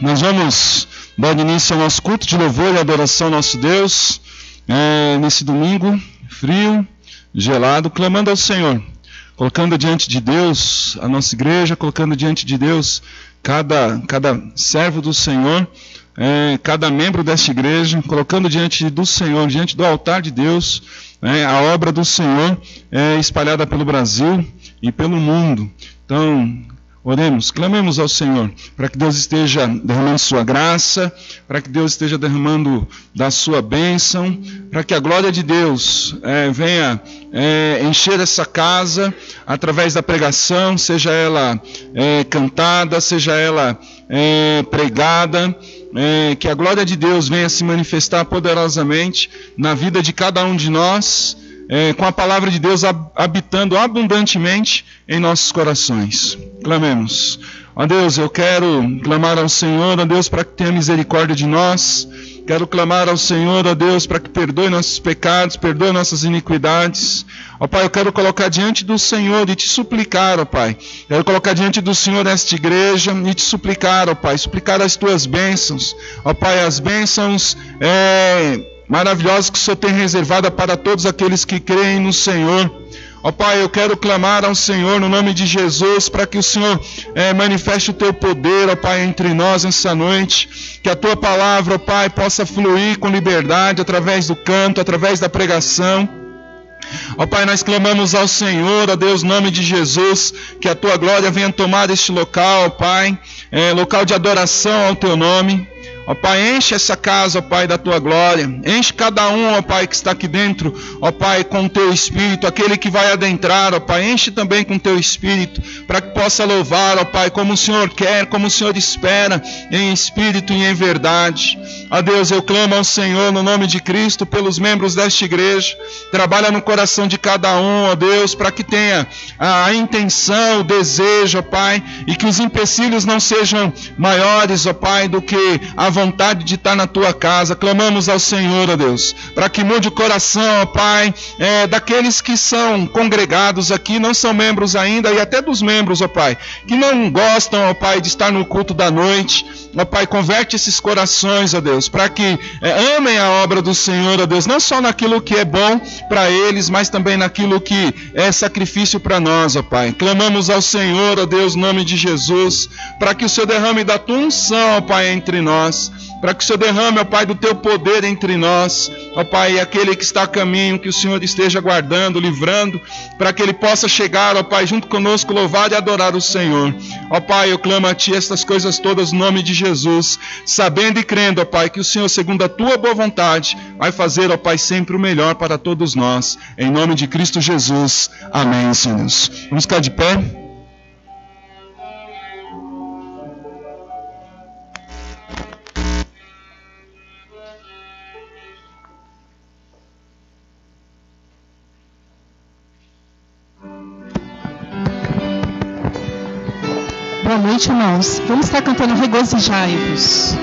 Nós vamos dar início ao nosso culto de louvor e adoração ao nosso Deus, nesse domingo frio, gelado, clamando ao Senhor, colocando diante de Deus a nossa igreja, colocando diante de Deus cada servo do Senhor, cada membro desta igreja, colocando diante do Senhor, diante do altar de Deus, a obra do Senhor espalhada pelo Brasil e pelo mundo. Então, oremos, clamemos ao Senhor, para que Deus esteja derramando sua graça, para que Deus esteja derramando da sua bênção, para que a glória de Deus venha encher essa casa, através da pregação, seja ela cantada, seja ela pregada, que a glória de Deus venha se manifestar poderosamente na vida de cada um de nós, com a palavra de Deus habitando abundantemente em nossos corações. Clamemos. Ó Deus, eu quero clamar ao Senhor, ó Deus, para que tenha misericórdia de nós. Quero clamar ao Senhor, ó Deus, para que perdoe nossos pecados, perdoe nossas iniquidades. Ó Pai, eu quero colocar diante do Senhor e te suplicar, ó Pai. Quero colocar diante do Senhor esta igreja e te suplicar, ó Pai, suplicar as tuas bênçãos. Ó Pai, as bênçãos maravilhosas que o Senhor tem reservada para todos aqueles que creem no Senhor. Ó Pai, eu quero clamar ao Senhor no nome de Jesus, para que o Senhor manifeste o teu poder, ó Pai, entre nós nessa noite, que a tua palavra, ó Pai, possa fluir com liberdade através do canto, através da pregação. Ó Pai, nós clamamos ao Senhor, ó Deus, no nome de Jesus, que a tua glória venha tomar este local, ó Pai, local de adoração ao teu nome. Ó Pai, enche essa casa, ó Pai, da tua glória. Enche cada um, ó Pai, que está aqui dentro, ó Pai, com o teu Espírito. Aquele que vai adentrar, ó Pai, enche também com o teu Espírito, para que possa louvar, ó Pai, como o Senhor quer, como o Senhor espera, em Espírito e em verdade. Ó Deus, eu clamo ao Senhor, no nome de Cristo, pelos membros desta igreja. Trabalha no coração de cada um, ó Deus, para que tenha a intenção, o desejo, ó Pai, e que os empecilhos não sejam maiores, ó Pai, do que a vontade de estar na tua casa. Clamamos ao Senhor, ó Deus, para que mude o coração, ó Pai, daqueles que são congregados aqui, não são membros ainda, e até dos membros, ó Pai, que não gostam, ó Pai, de estar no culto da noite. Ó Pai, converte esses corações, ó Deus, para que amem a obra do Senhor, ó Deus, não só naquilo que é bom para eles, mas também naquilo que é sacrifício para nós, ó Pai. Clamamos ao Senhor, ó Deus, no nome de Jesus, para que o Senhor derrame da tua unção, ó Pai, entre nós, para que o Senhor derrame, ó Pai, do teu poder entre nós, ó Pai, aquele que está a caminho, que o Senhor esteja guardando, livrando, para que ele possa chegar, ó Pai, junto conosco, louvar e adorar o Senhor. Ó Pai, eu clamo a Ti estas coisas todas no nome de Jesus, sabendo e crendo, ó Pai, que o Senhor, segundo a Tua boa vontade, vai fazer, ó Pai, sempre o melhor para todos nós, em nome de Cristo Jesus. Amém, Senhor. Vamos ficar de pé. Boa noite, irmãos. Vamos estar cantando Regozijai-vos.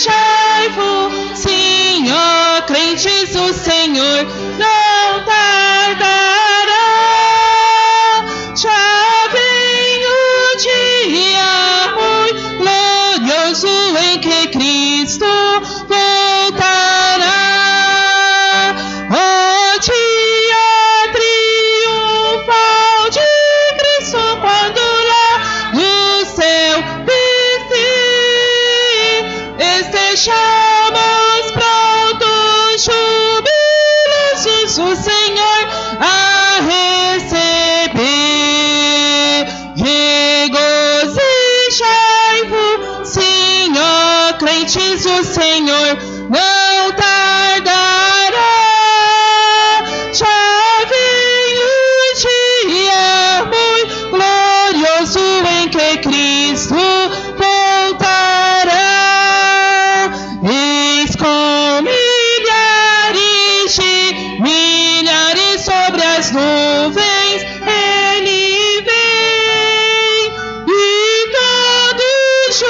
Regozijai-vos, sim, ó crentes, o Senhor não tardará. Já vem o dia muito glorioso em que Cristo voltará. O dia triunfal de Cristo, quando lá no céu descer, estejamos prontos, jubilosos, o Senhor a receber. Regozijai-vos, sim, ó crentes, o Senhor não tardará. Já vem o dia muito glorioso em que Cristo voltará. Eis com milhares sobre as nuvens ele vem, e todos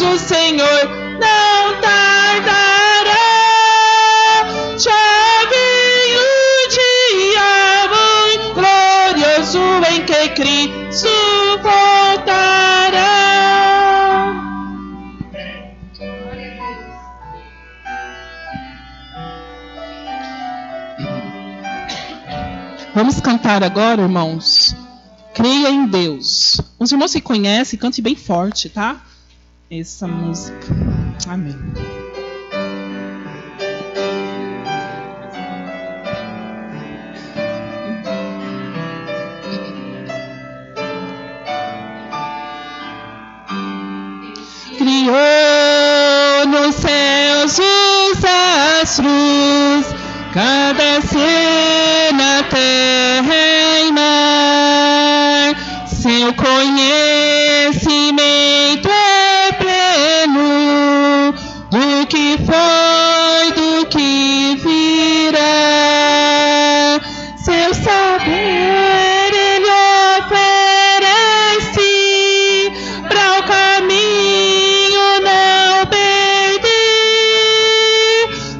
o Senhor não tardará. Já vem o dia muito glorioso em que Cristo voltará. Vamos cantar agora, irmãos. Creia em Deus. Os irmãos que conhecem, cante bem forte, tá? Essa música. Amém. Criou nos céus os astros, cada ser na terra e mar. Seu conhecimento é pleno do que foi, do que virá. Seu saber ele oferece para o caminho não perder.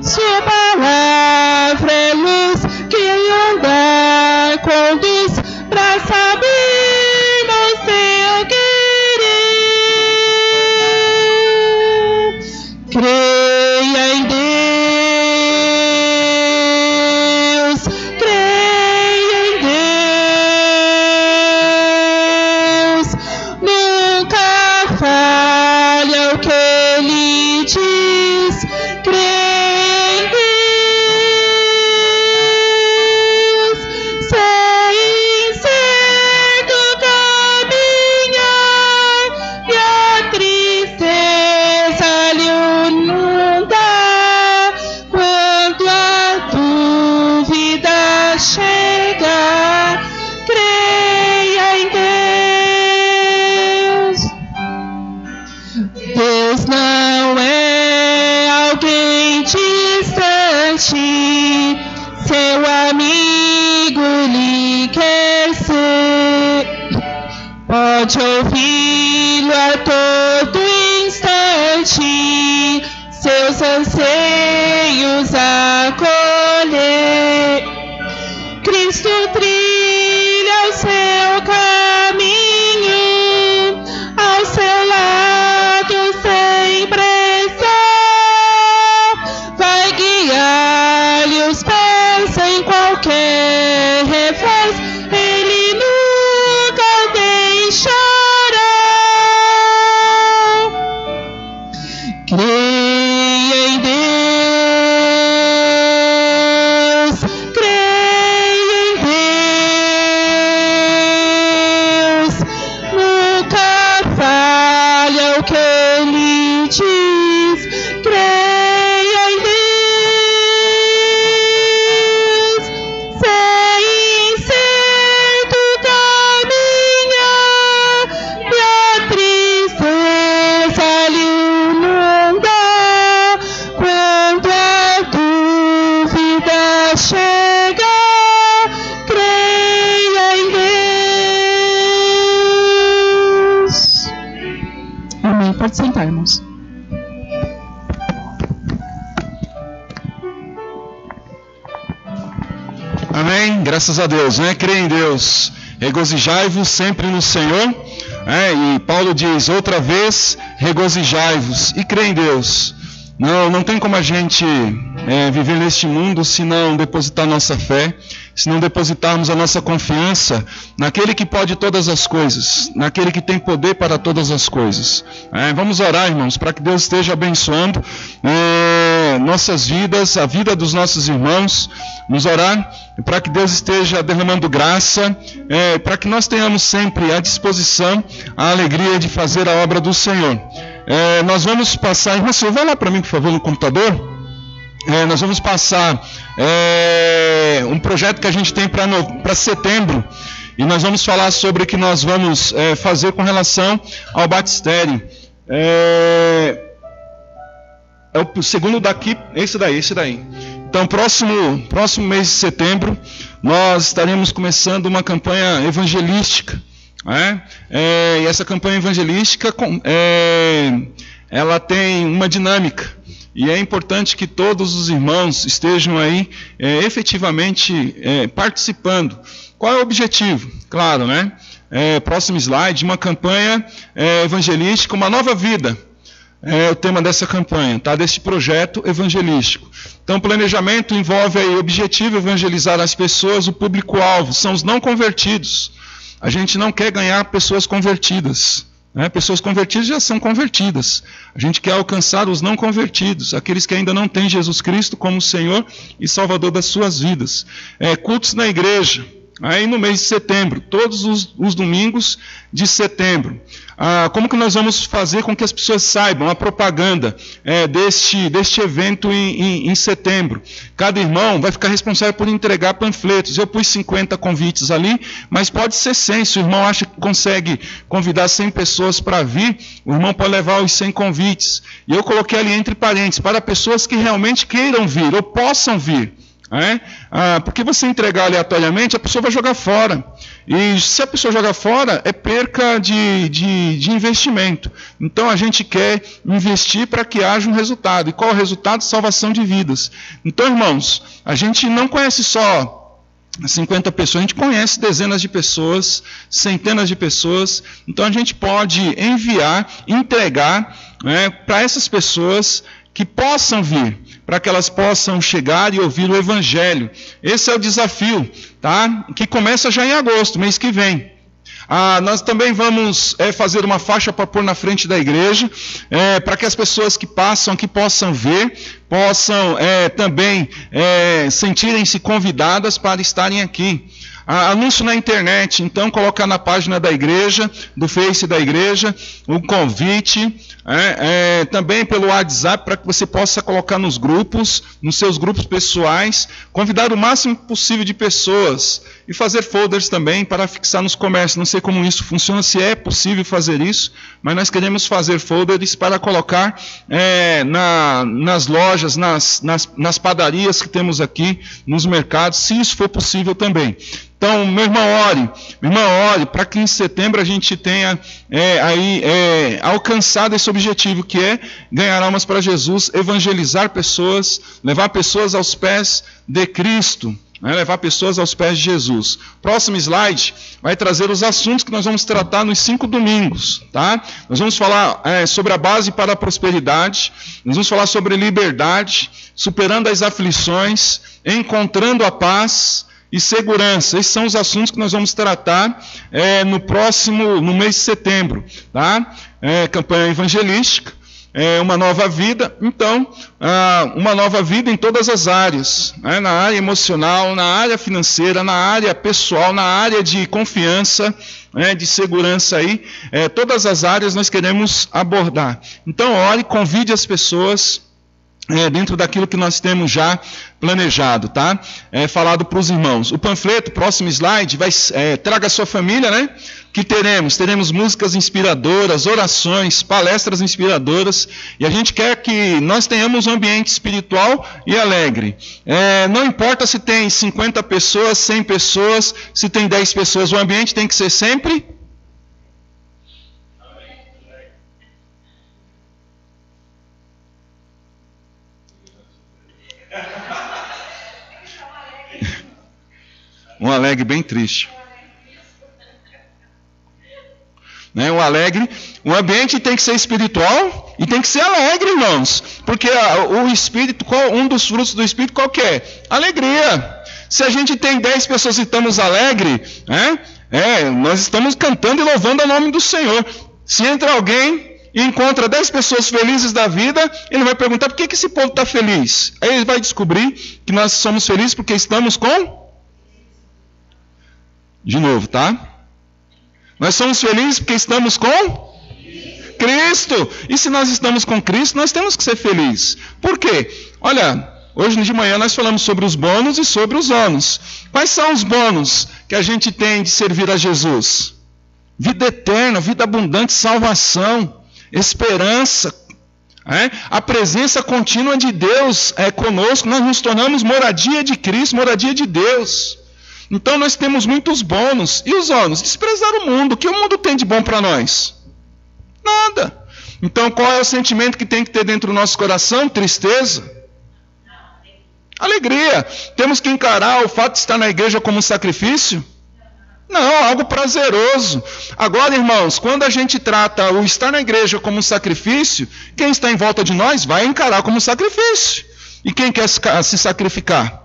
Sua palavra é luz que andar conduz para saber no seu querer. Creia em Deus, creia em Deus, nunca falha o que Ele diz. Creia em Deus, sem incerto caminhar, e a tristeza lhe inunda quando a dúvida chega. Creia em Deus. Deus não é alguém distante, seu amigo lhe quer ser. Pode ouvi-lo a todo instante, seus anseios acolher. Cristo trilha o seu caminho, ao seu lado sempre está. Vai guiar-lhe os pés em qualquer revés, Ele nunca o deixará. Creia em Deus, creia em Deus, nunca falha o que Ele diz. Creia em Deus, sem incerto caminhar, e a tristeza lhe inunda quando a dúvida chega. Creia em Deus. Amém. Pode sentar, irmãos. Amém? Graças a Deus, né? Creia em Deus. Regozijai-vos sempre no Senhor. E Paulo diz, outra vez, regozijai-vos. E creia em Deus. Não tem como a gente viver neste mundo se não depositar nossa fé, se não depositarmos a nossa confiança naquele que pode todas as coisas, naquele que tem poder para todas as coisas. Vamos orar, irmãos, para que Deus esteja abençoando nossas vidas, a vida dos nossos irmãos. Vamos orar para que Deus esteja derramando graça, para que nós tenhamos sempre à disposição a alegria de fazer a obra do Senhor. Nós vamos passar, irmão, você vai lá para mim, por favor, no computador. Nós vamos passar um projeto que a gente tem para setembro, e nós vamos falar sobre o que nós vamos fazer com relação ao batistério. É o segundo daqui, esse daí. Então, próximo mês de setembro, nós estaremos começando uma campanha evangelística. E essa campanha evangelística ela tem uma dinâmica. E é importante que todos os irmãos estejam aí efetivamente participando. Qual é o objetivo? Claro, né? Próximo slide, uma campanha evangelística, uma nova vida. É o tema dessa campanha, tá? Desse projeto evangelístico. Então, o planejamento envolve aí o objetivo evangelizar as pessoas, o público-alvo, são os não convertidos. A gente não quer ganhar pessoas convertidas. Pessoas convertidas já são convertidas. A gente quer alcançar os não convertidos, aqueles que ainda não têm Jesus Cristo como Senhor e Salvador das suas vidas. Cultos na igreja, aí no mês de setembro, todos os domingos de setembro. Como que nós vamos fazer com que as pessoas saibam a propaganda deste evento em setembro? Cada irmão vai ficar responsável por entregar panfletos. Eu pus 50 convites ali, mas pode ser 100. Se o irmão acha que consegue convidar 100 pessoas para vir, o irmão pode levar os 100 convites. E eu coloquei ali entre parênteses, para pessoas que realmente queiram vir ou possam vir. Porque você entregar aleatoriamente, a pessoa vai jogar fora. E se a pessoa jogar fora, é perca de investimento. Então a gente quer investir para que haja um resultado. E qual é o resultado? Salvação de vidas. Então, irmãos, a gente não conhece só 50 pessoas, a gente conhece dezenas de pessoas, centenas de pessoas. Então a gente pode enviar, entregar para essas pessoas que possam vir, para que elas possam chegar e ouvir o Evangelho. Esse é o desafio, tá? Que começa já em agosto, mês que vem. Nós também vamos fazer uma faixa para pôr na frente da igreja, para que as pessoas que passam aqui possam ver, possam também sentirem-se convidadas para estarem aqui. Anúncio na internet, então colocar na página da igreja, do Face da igreja, o convite, também pelo WhatsApp, para que você possa colocar nos grupos, nos seus grupos pessoais, convidar o máximo possível de pessoas e fazer folders também para fixar nos comércios. Não sei como isso funciona, se é possível fazer isso, mas nós queremos fazer folders para colocar nas lojas, nas padarias que temos aqui, nos mercados, se isso for possível também. Então, meu irmão, ore para que em setembro a gente tenha alcançado esse objetivo, que é ganhar almas para Jesus, evangelizar pessoas, levar pessoas aos pés de Cristo, levar pessoas aos pés de Jesus. Próximo slide vai trazer os assuntos que nós vamos tratar nos 5 domingos, tá? Nós vamos falar sobre a base para a prosperidade, nós vamos falar sobre liberdade, superando as aflições, encontrando a paz e segurança. Esses são os assuntos que nós vamos tratar no mês de setembro, tá? Campanha evangelística, uma nova vida. Então, uma nova vida em todas as áreas, na área emocional, na área financeira, na área pessoal, na área de confiança, de segurança aí. Todas as áreas nós queremos abordar. Então, ore, convide as pessoas dentro daquilo que nós temos já planejado, tá? Falado para os irmãos. O panfleto, próximo slide, traga a sua família, né? Que teremos músicas inspiradoras, orações, palestras inspiradoras, e a gente quer que nós tenhamos um ambiente espiritual e alegre. Não importa se tem 50 pessoas, 100 pessoas, se tem 10 pessoas, o ambiente tem que ser sempre um alegre bem triste. O ambiente tem que ser espiritual e tem que ser alegre, irmãos. Porque o Espírito, um dos frutos do Espírito, qual que é? Alegria. Se a gente tem 10 pessoas e estamos alegres, nós estamos cantando e louvando o nome do Senhor. Se entra alguém e encontra 10 pessoas felizes da vida, ele vai perguntar por que esse povo está feliz. Aí ele vai descobrir que nós somos felizes porque estamos com... De novo, tá? Nós somos felizes porque estamos com Cristo. E se nós estamos com Cristo, nós temos que ser felizes. Por quê? Olha, hoje de manhã nós falamos sobre os bônus e sobre os ônus. Quais são os bônus que a gente tem de servir a Jesus? Vida eterna, vida abundante, salvação, esperança. A presença contínua de Deus conosco. Nós nos tornamos moradia de Cristo, moradia de Deus. Então nós temos muitos bônus. E os ônus? Desprezar o mundo. O que o mundo tem de bom para nós? Nada. Então qual é o sentimento que tem que ter dentro do nosso coração? Tristeza? Alegria. Temos que encarar o fato de estar na igreja como um sacrifício? Não, algo prazeroso. Agora, irmãos, quando a gente trata o estar na igreja como um sacrifício, quem está em volta de nós vai encarar como um sacrifício. E quem quer se sacrificar?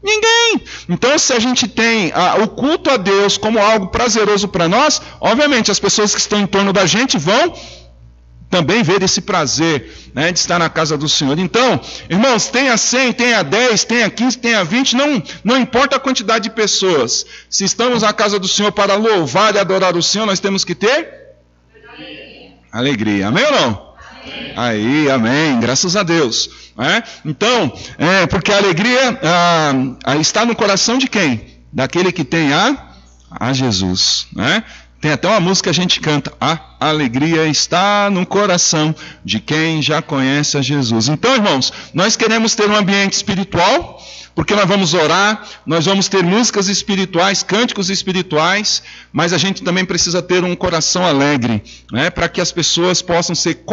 Ninguém. Então, se a gente tem o culto a Deus como algo prazeroso para nós, obviamente as pessoas que estão em torno da gente vão também ver esse prazer, né, de estar na casa do Senhor. Então, irmãos, tenha 100, tenha 10, tenha 15, tenha 20, não importa a quantidade de pessoas. Se estamos na casa do Senhor para louvar e adorar o Senhor, nós temos que ter alegria. Amém ou não? Amém. Aí, amém. Graças a Deus. Então, porque a alegria está no coração de quem? Daquele que tem a Jesus, né? Tem até uma música que a gente canta: a alegria está no coração de quem já conhece a Jesus. Então, irmãos, nós queremos ter um ambiente espiritual, porque nós vamos orar, nós vamos ter músicas espirituais, cânticos espirituais, mas a gente também precisa ter um coração alegre, né, para que as pessoas possam ser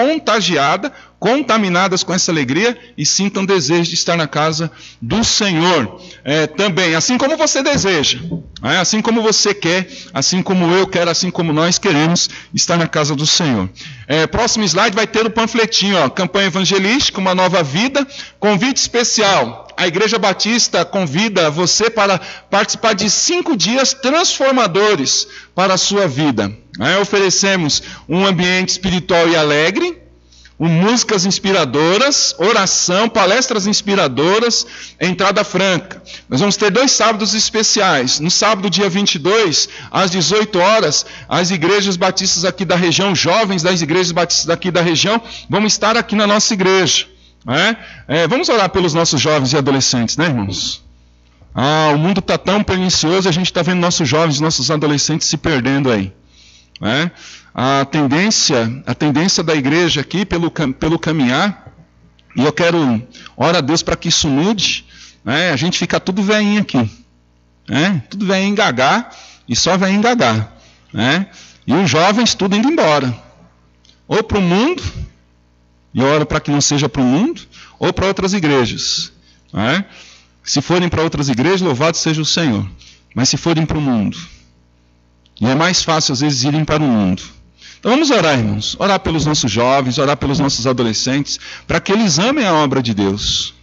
contaminadas com essa alegria e sintam desejo de estar na casa do Senhor. Também, assim como você deseja, assim como você quer, assim como eu quero, assim como nós queremos estar na casa do Senhor. Próximo slide vai ter o panfletinho, campanha evangelística, uma nova vida, convite especial. A Igreja Batista convida você para participar de 5 dias transformadores para a sua vida. Oferecemos um ambiente espiritual e alegre, músicas inspiradoras, oração, palestras inspiradoras, entrada franca. Nós vamos ter 2 sábados especiais. No sábado, dia 22, às 18 horas, as igrejas batistas aqui da região, jovens das igrejas batistas aqui da região, vão estar aqui na nossa igreja. Vamos orar pelos nossos jovens e adolescentes, né, irmãos? O mundo está tão pernicioso, a gente está vendo nossos jovens, nossos adolescentes se perdendo aí. A tendência da igreja aqui, pelo caminhar, e eu quero orar a Deus para que isso mude, a gente fica tudo velhinho aqui, tudo velhinho engagar, e só velhinho engagar, e os jovens tudo indo embora, ou para o mundo, e eu oro para que não seja para o mundo, ou para outras igrejas. Se forem para outras igrejas, louvado seja o Senhor. Mas se forem para o mundo, e é mais fácil às vezes irem para o mundo. Então vamos orar, irmãos. Orar pelos nossos jovens, orar pelos nossos adolescentes, para que eles amem a obra de Deus.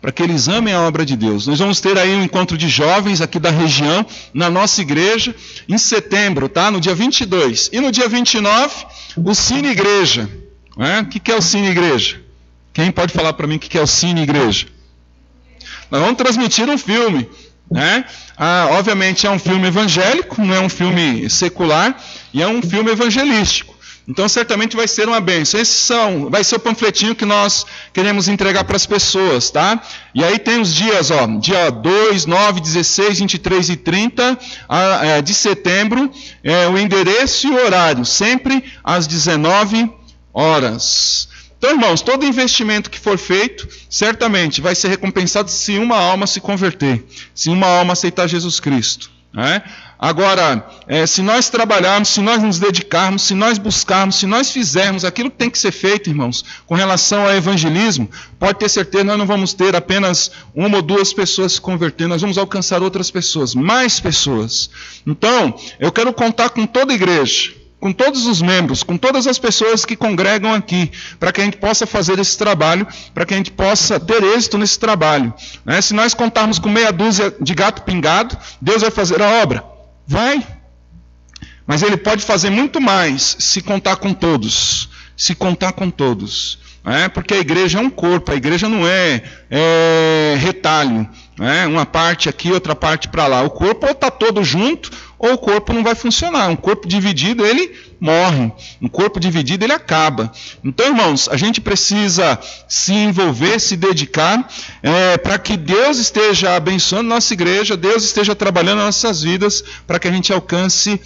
Para que eles amem a obra de Deus. Nós vamos ter aí um encontro de jovens aqui da região, na nossa igreja, em setembro, no dia 22. E no dia 29, o Cine Igreja. O que é o Cine Igreja? Quem pode falar para mim o que é o Cine Igreja? Nós vamos transmitir um filme. Obviamente é um filme evangélico, não é um filme secular, e é um filme evangelístico. Então certamente vai ser uma bênção. Vai ser o panfletinho que nós queremos entregar para as pessoas, tá? E aí tem os dias, dia 2, 9, 16, 23 e 30 de setembro, o endereço e o horário, sempre às 19 horas. Então, irmãos, todo investimento que for feito, certamente vai ser recompensado se uma alma se converter, se uma alma aceitar Jesus Cristo. Agora, se nós trabalharmos, se nós nos dedicarmos, se nós buscarmos, se nós fizermos aquilo que tem que ser feito, irmãos, com relação ao evangelismo, pode ter certeza, nós não vamos ter apenas 1 ou 2 pessoas se convertendo, nós vamos alcançar outras pessoas, mais pessoas. Então, eu quero contar com toda a igreja, com todos os membros, com todas as pessoas que congregam aqui, para que a gente possa fazer esse trabalho, para que a gente possa ter êxito nesse trabalho. Se nós contarmos com meia dúzia de gato pingado, Deus vai fazer a obra? Vai. Mas Ele pode fazer muito mais se contar com todos. Se contar com todos. Porque a igreja é um corpo, a igreja não é retalho. Uma parte aqui, outra parte para lá. O corpo ou está todo junto, ou o corpo não vai funcionar. Um corpo dividido, ele morre. Um corpo dividido, ele acaba. Então, irmãos, a gente precisa se envolver, se dedicar, para que Deus esteja abençoando nossa igreja, Deus esteja trabalhando nas nossas vidas, para que a gente alcance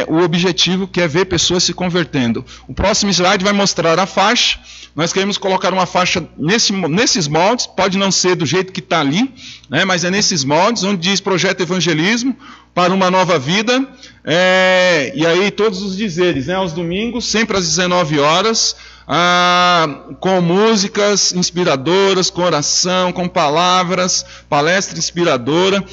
o objetivo, que é ver pessoas se convertendo. O próximo slide vai mostrar a faixa. Nós queremos colocar uma faixa nesses moldes, pode não ser do jeito que está ali, mas é nesses moldes, onde diz Projeto Evangelismo para uma nova vida, E aí todos os dizeres, né? Aos domingos, sempre às 19 horas, com músicas inspiradoras, com oração, com palavras, palestra inspiradora,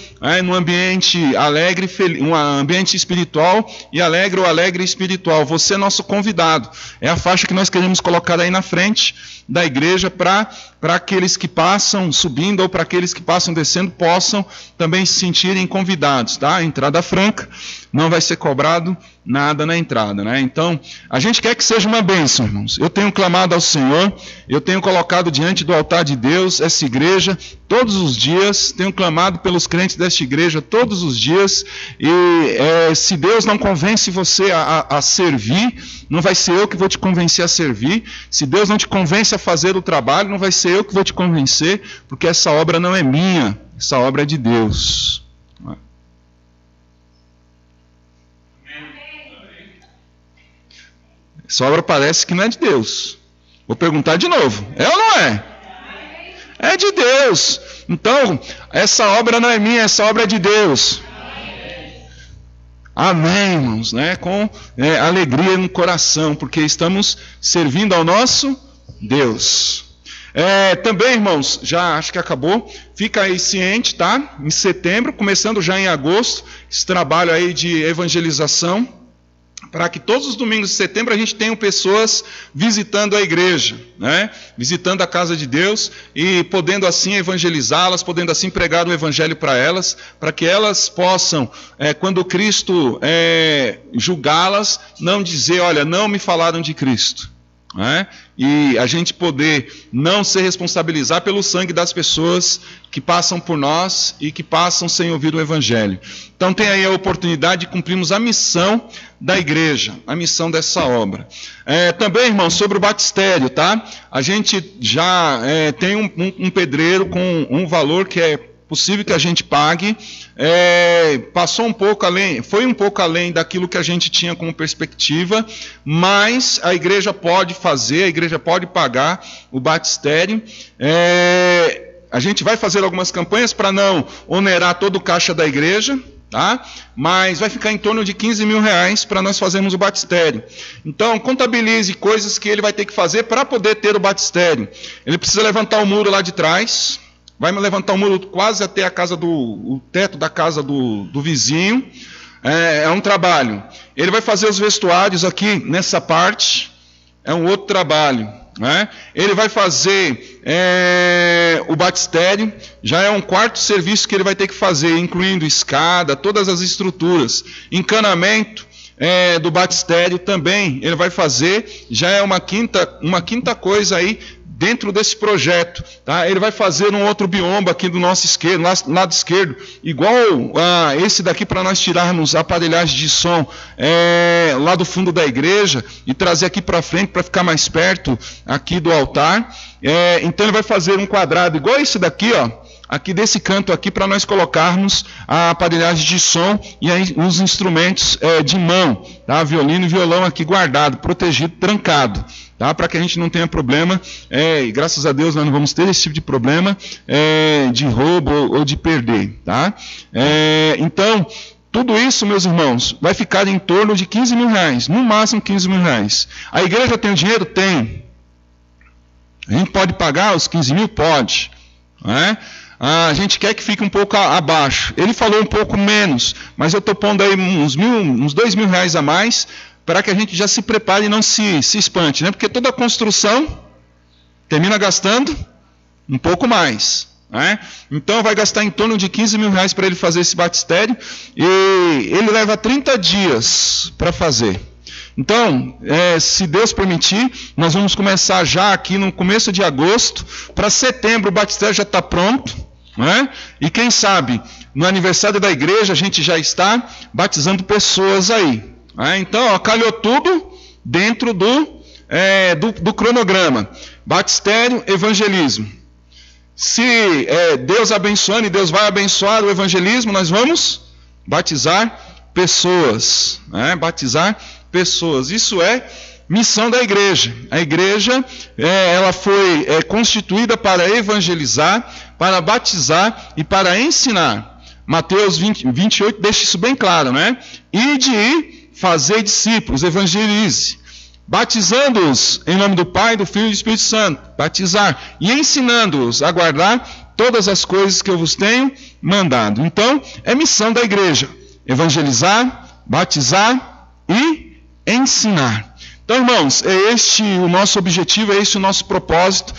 num ambiente alegre, um ambiente espiritual e alegre, ou alegre espiritual. Você é nosso convidado. É a faixa que nós queremos colocar aí na frente da igreja para aqueles que passam subindo ou para aqueles que passam descendo possam também se sentirem convidados, tá? Entrada franca, não vai ser cobrado nada na entrada, né? Então, a gente quer que seja uma bênção, irmãos. Eu tenho clamado ao Senhor, eu tenho colocado diante do altar de Deus essa igreja todos os dias, tenho clamado pelos crentes desta igreja todos os dias, e se Deus não convence você a servir, não vai ser eu que vou te convencer a servir. Se Deus não te convence a fazer o trabalho, não vai ser eu que vou te convencer, porque essa obra não é minha, essa obra é de Deus. Essa obra parece que não é de Deus. Vou perguntar de novo. É ou não é? É de Deus. Então, essa obra não é minha, essa obra é de Deus. Amém, irmãos, né? Com alegria no coração, porque estamos servindo ao nosso Deus. Também, irmãos, já acho que acabou. Fica aí ciente, tá? Em setembro, começando já em agosto, esse trabalho aí de evangelização, para que todos os domingos de setembro a gente tenha pessoas visitando a igreja, né? Visitando a casa de Deus e podendo assim evangelizá-las, podendo assim pregar o evangelho para elas, para que elas possam, quando Cristo julgá-las, não dizer, olha, não me falaram de Cristo. E a gente poder não se responsabilizar pelo sangue das pessoas que passam por nós e que passam sem ouvir o Evangelho. Então tem aí a oportunidade de cumprirmos a missão da igreja, a missão dessa obra. Também, irmãos, sobre o batistério, tá? A gente já tem um pedreiro com um valor que é possível que a gente pague, passou um pouco além, foi um pouco além daquilo que a gente tinha como perspectiva, mas a igreja pode fazer, a igreja pode pagar o batistério. A gente vai fazer algumas campanhas para não onerar todo o caixa da igreja, tá? Mas vai ficar em torno de 15 mil reais para nós fazermos o batistério. Então, contabilize coisas que ele vai ter que fazer para poder ter o batistério. Ele precisa levantar o muro lá de trás, vai levantar o muro quase até o teto da casa do vizinho. É um trabalho. Ele vai fazer os vestuários aqui nessa parte, é um outro trabalho, né? Ele vai fazer o batistério, já é um quarto serviço que ele vai ter que fazer, incluindo escada, todas as estruturas, encanamento do batistério também ele vai fazer, já é uma quinta coisa aí dentro desse projeto, tá? Ele vai fazer um outro biombo aqui do nosso lado esquerdo, igual a esse daqui, para nós tirarmos a aparelhagem de som lá do fundo da igreja e trazer aqui para frente para ficar mais perto aqui do altar. Então ele vai fazer um quadrado igual esse daqui, ó, aqui desse canto aqui, para nós colocarmos a aparelhagem de som e aí os instrumentos de mão, tá? Violino e violão aqui guardado, protegido, trancado, tá? Para que a gente não tenha problema, e graças a Deus nós não vamos ter esse tipo de problema de roubo ou de perder, tá? Então, tudo isso, meus irmãos, vai ficar em torno de 15 mil reais, no máximo 15 mil reais. A igreja tem o dinheiro? Tem. A gente pode pagar os 15 mil? Pode. A gente quer que fique um pouco abaixo. Ele falou um pouco menos, mas eu estou pondo aí uns 2 mil reais a mais, para que a gente já se prepare e não se espante, né? Porque toda construção termina gastando um pouco mais, né? Então vai gastar em torno de 15 mil reais para ele fazer esse batistério, e ele leva 30 dias para fazer. Então, se Deus permitir, nós vamos começar já aqui no começo de agosto. Para setembro o batistério já está pronto, né? E quem sabe, no aniversário da igreja a gente já está batizando pessoas aí. Então, calhou tudo dentro do cronograma. Batistério, evangelismo. Se Deus abençoando, e Deus vai abençoar o evangelismo, nós vamos batizar pessoas, né? Batizar pessoas. Isso é missão da igreja. A igreja ela foi constituída para evangelizar, para batizar e para ensinar. Mateus 28 deixa isso bem claro, né? Ide e fazei discípulos, evangelize, batizando-os em nome do Pai, do Filho e do Espírito Santo, batizar, e ensinando-os a guardar todas as coisas que eu vos tenho mandado. Então, é missão da igreja, evangelizar, batizar e ensinar. Então, irmãos, é este o nosso objetivo, é este o nosso propósito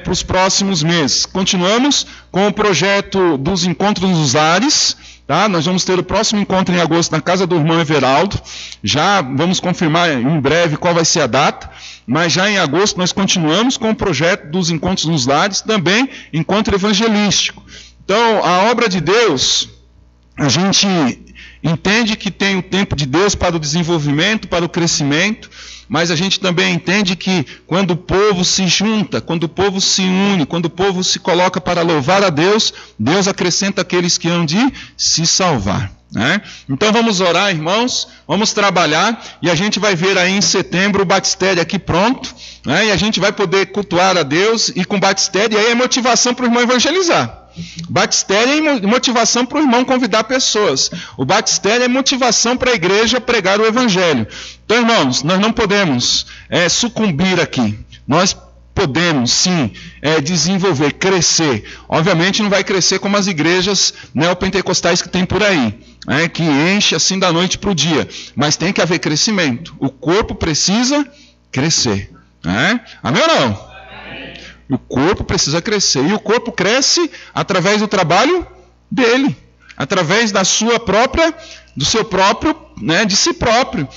para os próximos meses. Continuamos com o projeto dos encontros nos lares. Tá? Nós vamos ter o próximo encontro em agosto na casa do irmão Everaldo. Já vamos confirmar em breve qual vai ser a data. Mas já em agosto nós continuamos com o projeto dos encontros nos lares, também encontro evangelístico. Então, a obra de Deus, a gente entende que tem o tempo de Deus para o desenvolvimento, para o crescimento, mas a gente também entende que quando o povo se junta, quando o povo se une, quando o povo se coloca para louvar a Deus, Deus acrescenta aqueles que hão de se salvar. Né? Então vamos orar, irmãos, vamos trabalhar, e a gente vai ver aí em setembro o batistério aqui pronto, né? E a gente vai poder cultuar a Deus, e com batistério aí é motivação para o irmão evangelizar. Batistério é motivação para o irmão convidar pessoas. O batistério é motivação para a igreja pregar o evangelho. Então, irmãos, nós não podemos sucumbir aqui. Nós podemos, sim, desenvolver, crescer. Obviamente não vai crescer como as igrejas neopentecostais que tem por aí, que enche assim da noite para o dia. Mas tem que haver crescimento. O corpo precisa crescer. Amém ou não? O corpo precisa crescer. E o corpo cresce através do trabalho dele. Através da sua própria, do seu próprio, de si próprio.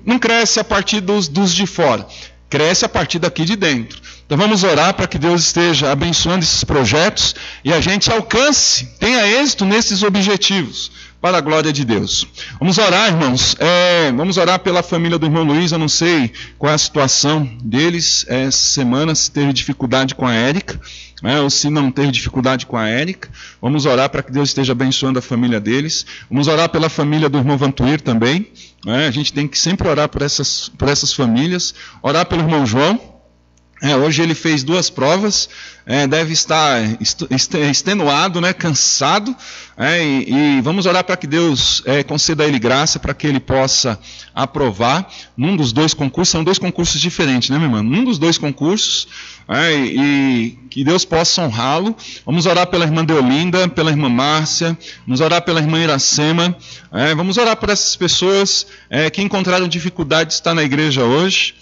Não cresce a partir dos de fora. Cresce a partir daqui de dentro. Então vamos orar para que Deus esteja abençoando esses projetos e a gente alcance, tenha êxito nesses objetivos, para a glória de Deus. Vamos orar, irmãos. Vamos orar pela família do irmão Luiz. Eu não sei qual é a situação deles essa semana, se teve dificuldade com a Érica, ou se não teve dificuldade com a Érica. Vamos orar para que Deus esteja abençoando a família deles. Vamos orar pela família do irmão Vantuir também. A gente tem que sempre orar por essas famílias. Orar pelo irmão João. Hoje ele fez 2 provas, deve estar extenuado, cansado, e vamos orar para que Deus conceda a ele graça, para que ele possa aprovar num dos 2 concursos. São 2 concursos diferentes, né, meu irmão? Num dos 2 concursos, e que Deus possa honrá-lo. Vamos orar pela irmã Deolinda, pela irmã Márcia, vamos orar pela irmã Iracema, vamos orar por essas pessoas que encontraram dificuldade de estar na igreja hoje,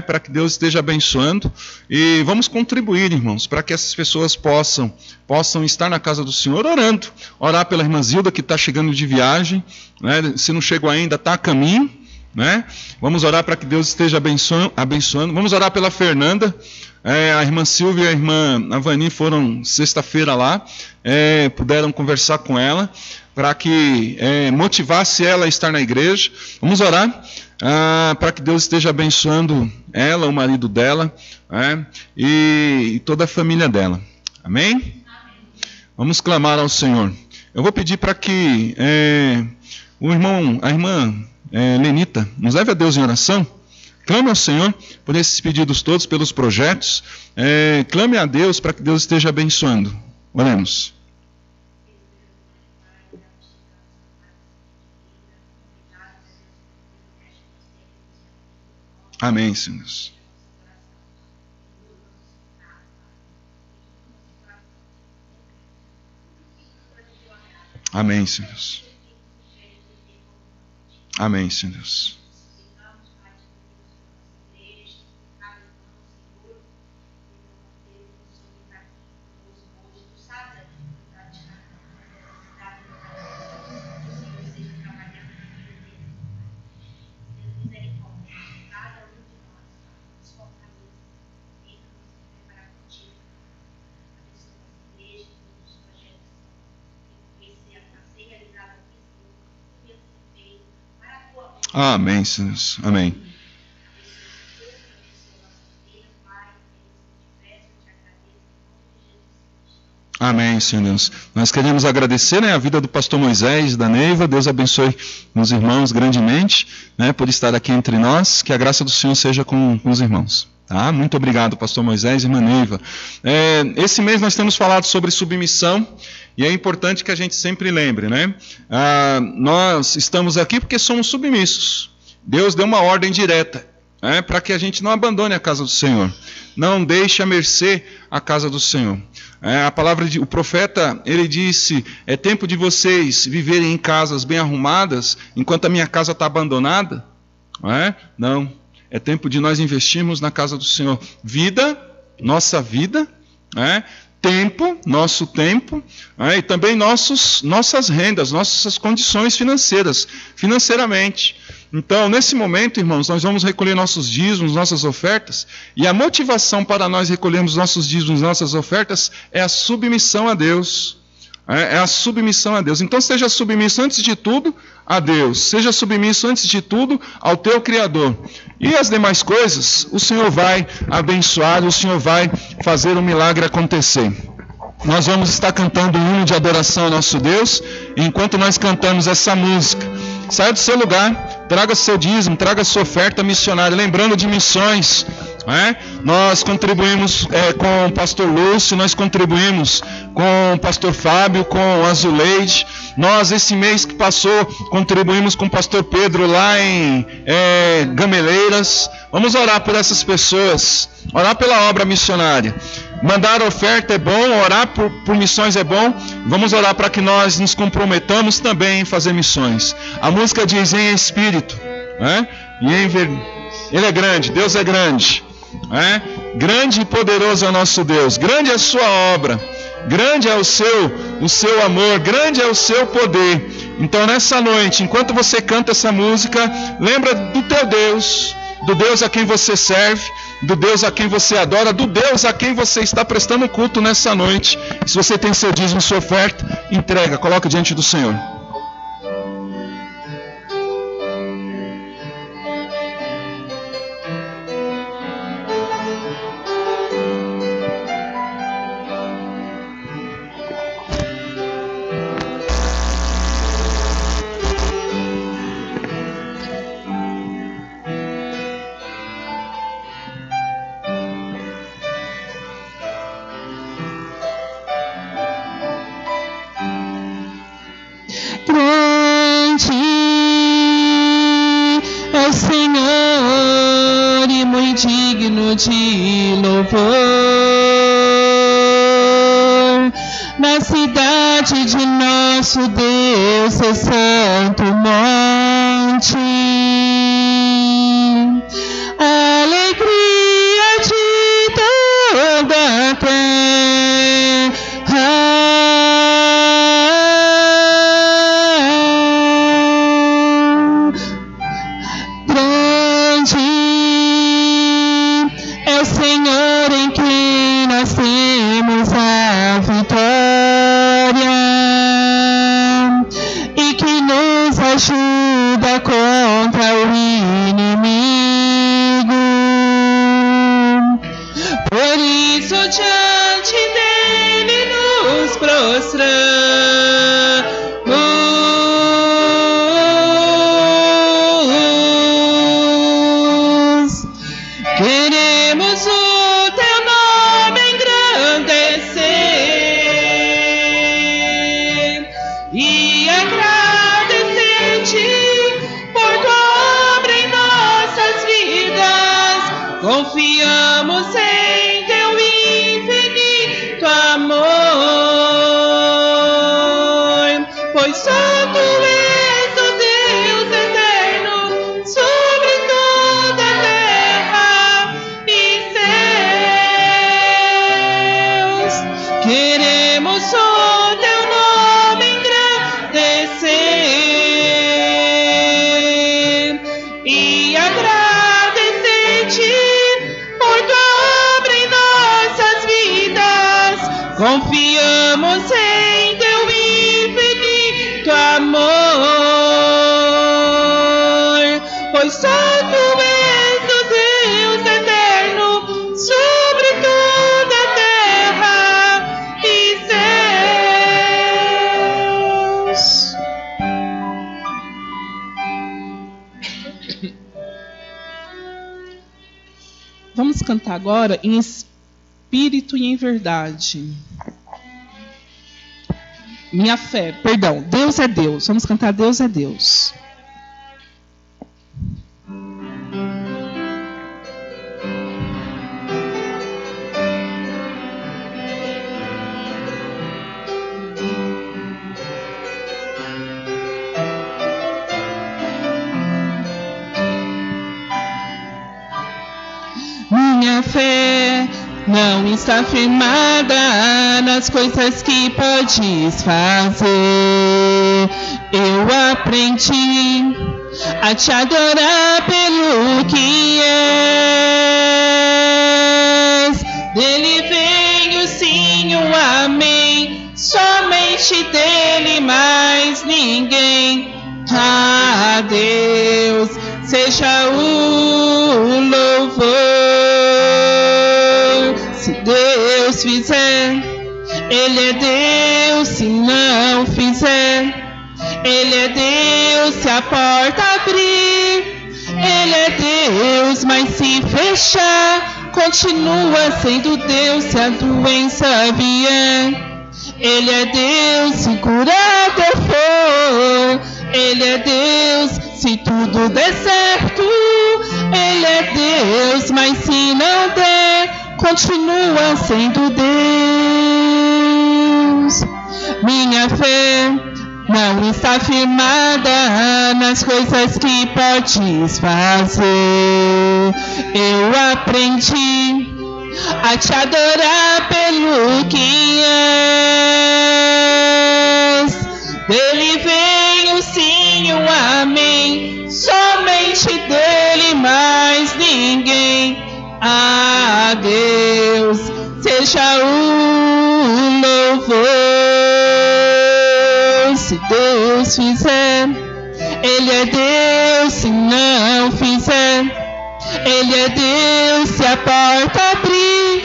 para que Deus esteja abençoando, e vamos contribuir, irmãos, para que essas pessoas possam estar na casa do Senhor orando. Orar pela irmã Zilda, que está chegando de viagem, se não chegou ainda, está a caminho, vamos orar para que Deus esteja abençoando. Vamos orar pela Fernanda. A irmã Silvia e a irmã Avani foram sexta-feira lá, puderam conversar com ela, para que motivasse ela a estar na igreja. Vamos orar para que Deus esteja abençoando ela, o marido dela, e toda a família dela. Amém? Vamos clamar ao Senhor. Eu vou pedir para que a irmã Lenita nos leve a Deus em oração. Clame ao Senhor por esses pedidos todos, pelos projetos. Clame a Deus para que Deus esteja abençoando. Oremos. Amém, Senhor. Amém, Senhor. Amém, Senhor. Amém, Senhor. Amém. Amém, Senhor Deus. Nós queremos agradecer a vida do pastor Moisés, da Neiva. Deus abençoe os irmãos grandemente, por estar aqui entre nós. Que a graça do Senhor seja com os irmãos. Tá? Muito obrigado, pastor Moisés e irmã Neiva. Esse mês nós temos falado sobre submissão, e é importante que a gente sempre lembre, né? Nós estamos aqui porque somos submissos. Deus deu uma ordem direta, para que a gente não abandone a casa do Senhor. Não deixe à mercê a casa do Senhor. A palavra o profeta, ele disse: é tempo de vocês viverem em casas bem arrumadas, enquanto a minha casa está abandonada? Não. É tempo de nós investirmos na casa do Senhor. Vida, nossa vida, tempo, nosso tempo, e também nossas rendas, nossas condições financeiramente. Então, nesse momento, irmãos, nós vamos recolher nossos dízimos, nossas ofertas, e a motivação para nós recolhermos nossos dízimos, nossas ofertas, é a submissão a Deus. É a submissão a Deus. Então seja submisso antes de tudo a Deus. Seja submisso antes de tudo ao teu Criador. E as demais coisas, o Senhor vai abençoar, o Senhor vai fazer um milagre acontecer. Nós vamos estar cantando um hino de adoração ao nosso Deus. E enquanto nós cantamos essa música, saia do seu lugar, traga seu dízimo, traga sua oferta missionária. Lembrando de missões. Nós contribuímos com o pastor Lúcio, nós contribuímos com o pastor Fábio, com a Zuleide. Nós, esse mês que passou, contribuímos com o pastor Pedro lá em Gameleiras. Vamos orar por essas pessoas, orar pela obra missionária. Mandar oferta é bom, orar por missões é bom. Vamos orar para que nós nos comprometamos também em fazer missões. A música diz: em espírito, Ele é grande, Deus é grande. Grande e poderoso é o nosso Deus. Grande é a sua obra, grande é o seu amor, grande é o seu poder. Então nessa noite, enquanto você canta essa música, lembra do teu Deus, do Deus a quem você serve, do Deus a quem você adora, do Deus a quem você está prestando culto nessa noite. E se você tem seu dízimo, sua oferta, entrega, coloca diante do Senhor. De louvor na cidade de nosso Deus, seu santo monte, a alegria de toda a terra. Ajuda contra o inimigo. Por isso diante dele nos prostramos. Queremos o teu nome engrandecer e por tua obra em nossas vidas, confiamos em teu infinito amor, pois só tu és o Deus eterno sobre toda a terra e céus. Queremos o teu nome engrandecer e agradecer-te por tua obra em nossas vidas. Confiamos em teu infinito amor, pois só tu és o Deus eterno sobre toda a terra e céus. Vamos cantar agora em espírito e em verdade. Minha fé, perdão, Deus é Deus. Vamos cantar Deus é Deus. Minha fé não está firmada nas coisas que podes fazer. Eu aprendi a te adorar pelo que és. Dele vem o sim, o amém. Somente dele, mais ninguém. A Deus seja o louvor. Se Deus fizer, Ele é Deus. Se não fizer, Ele é Deus. Se a porta abrir, Ele é Deus. Mas se fechar, continua sendo Deus. Se a doença vier, Ele é Deus. Se curar teu for, Ele é Deus. Se tudo der certo, Ele é Deus. Mas se não der, continua sendo Deus. Minha fé não está firmada nas coisas que podes fazer. Eu aprendi a te adorar pelo que és. Dele vem o sim, o amém. Somente dele, mais ninguém. A Deus seja o louvor. Se Deus fizer, Ele é Deus. Se não fizer, Ele é Deus. Se a porta abrir,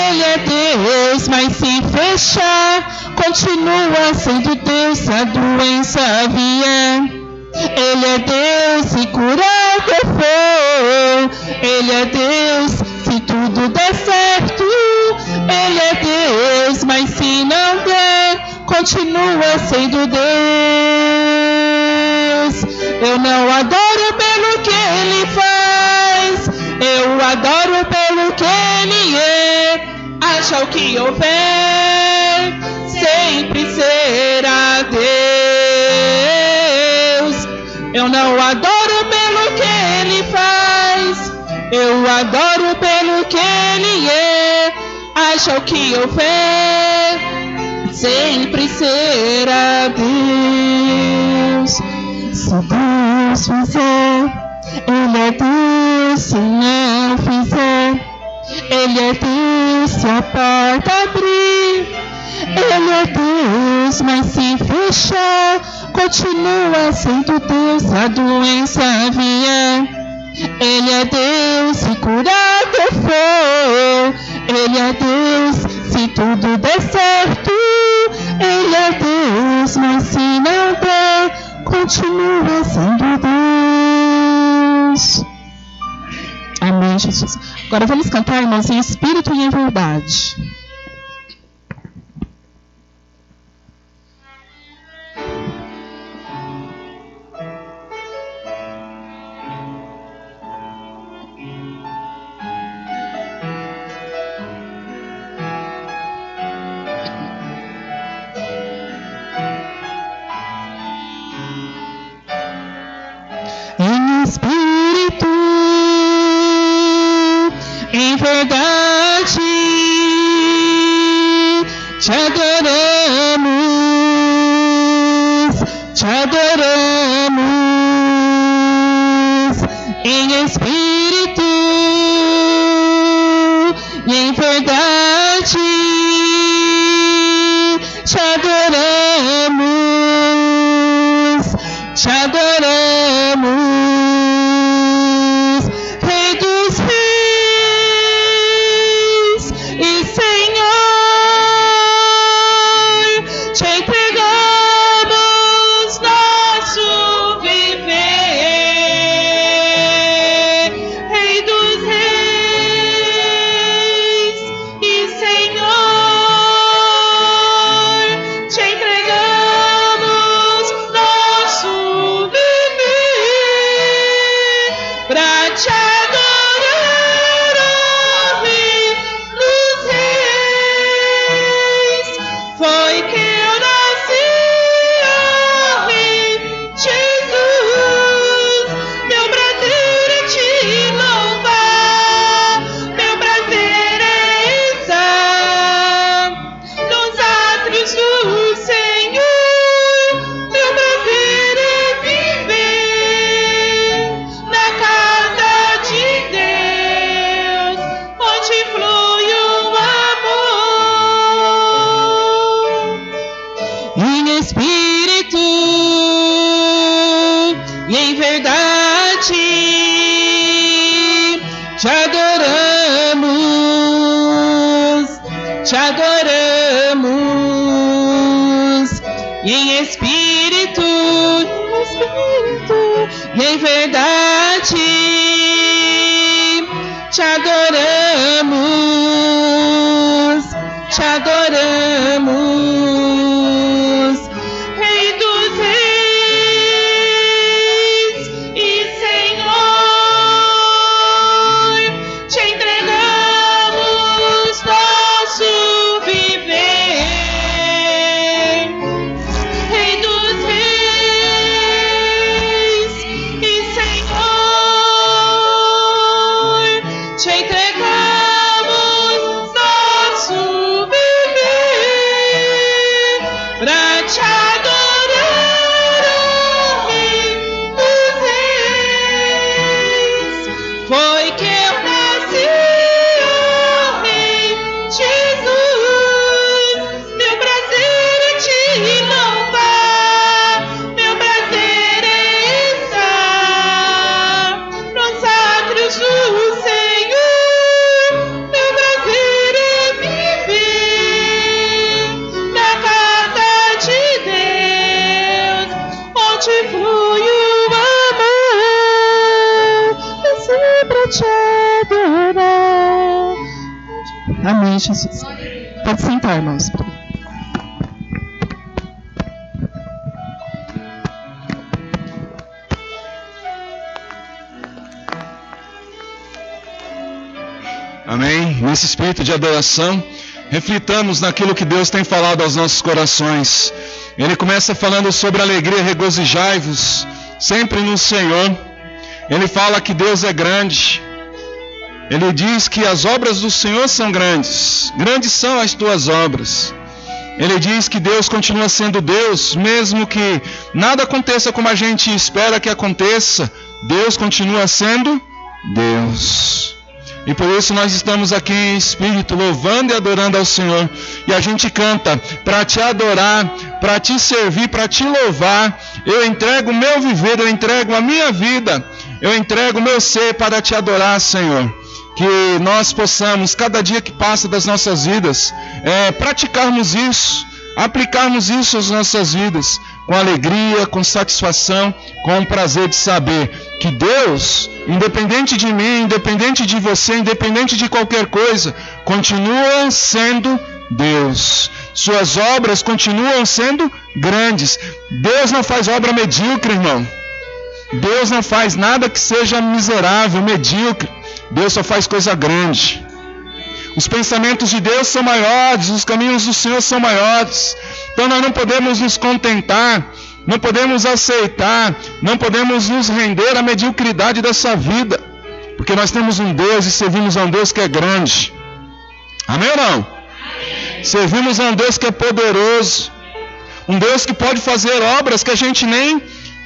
Ele é Deus. Mas se fechar, continua sendo Deus. Se a doença vier, Ele é Deus. Se curar teu for, Ele é Deus. Se tudo der certo, Ele é Deus. Mas se não der, continua sendo Deus. Eu não adoro pelo que Ele faz, eu adoro pelo que Ele é. Haja o que houver, sempre será Deus. Eu não adoro pelo que Ele faz, eu adoro pelo que Ele é. Haja o que houver, sempre será Deus. Se Deus fizer, Ele é Deus. Se não fizer, Ele é Deus. Se a porta abrir, Ele é Deus. Mas se fechar, continua sendo Deus. Se a doença vier, Ele é Deus. Se curar teu for, Ele é Deus. Se tudo der certo, Ele é Deus. Mas se não der, continua sendo Deus. Amém, Jesus. Agora vamos cantar, irmãos, em espírito e em verdade. Em espírito, em verdade, te adoramos, te adoramos. Em espírito e em verdade, te adoramos, te adoramos. Rei dos reis e Senhor, te entregamos nosso viver. Rei dos reis espírito e em verdade te adoramos, te adoramos, Rei dos Reis e Senhor, te entregamos nosso viver, Rei dos Reis e Senhor, te entregamos nosso viver, pra te adorar, ó Rei dos Reis. Foi que eu nasci, ó Rei Jesus. Meu prazer é te louvar, meu prazer é estar nos átrios do Senhor. Meu prazer é viver na casa de Deus, onde flui o amor. Desci pra te adorar. Amém, Jesus. Pode sentar, irmãos. Amém? Nesse espírito de adoração, reflitamos naquilo que Deus tem falado aos nossos corações. Ele começa falando sobre alegria, regozijai-vos sempre no Senhor. Ele fala que Deus é grande. Ele diz que as obras do Senhor são grandes. Grandes são as tuas obras. Ele diz que Deus continua sendo Deus, mesmo que nada aconteça como a gente espera que aconteça. Deus continua sendo Deus. E por isso nós estamos aqui em espírito, louvando e adorando ao Senhor. E a gente canta, para te adorar, para te servir, para te louvar. Eu entrego o meu viver, eu entrego a minha vida, eu entrego o meu ser para te adorar, Senhor. Que nós possamos, cada dia que passa das nossas vidas, praticarmos isso, aplicarmos isso às nossas vidas, com alegria, com satisfação, com o prazer de saber que Deus, independente de mim, independente de você, independente de qualquer coisa, continua sendo Deus. Suas obras continuam sendo grandes. Deus não faz obra medíocre, irmão. Deus não faz nada que seja miserável, medíocre. Deus só faz coisa grande. Os pensamentos de Deus são maiores, os caminhos do Senhor são maiores. Então nós não podemos nos contentar, não podemos aceitar, não podemos nos render à mediocridade dessa vida. Porque nós temos um Deus e servimos a um Deus que é grande. Amém ou não? Amém. Servimos a um Deus que é poderoso. Um Deus que pode fazer obras que a gente nem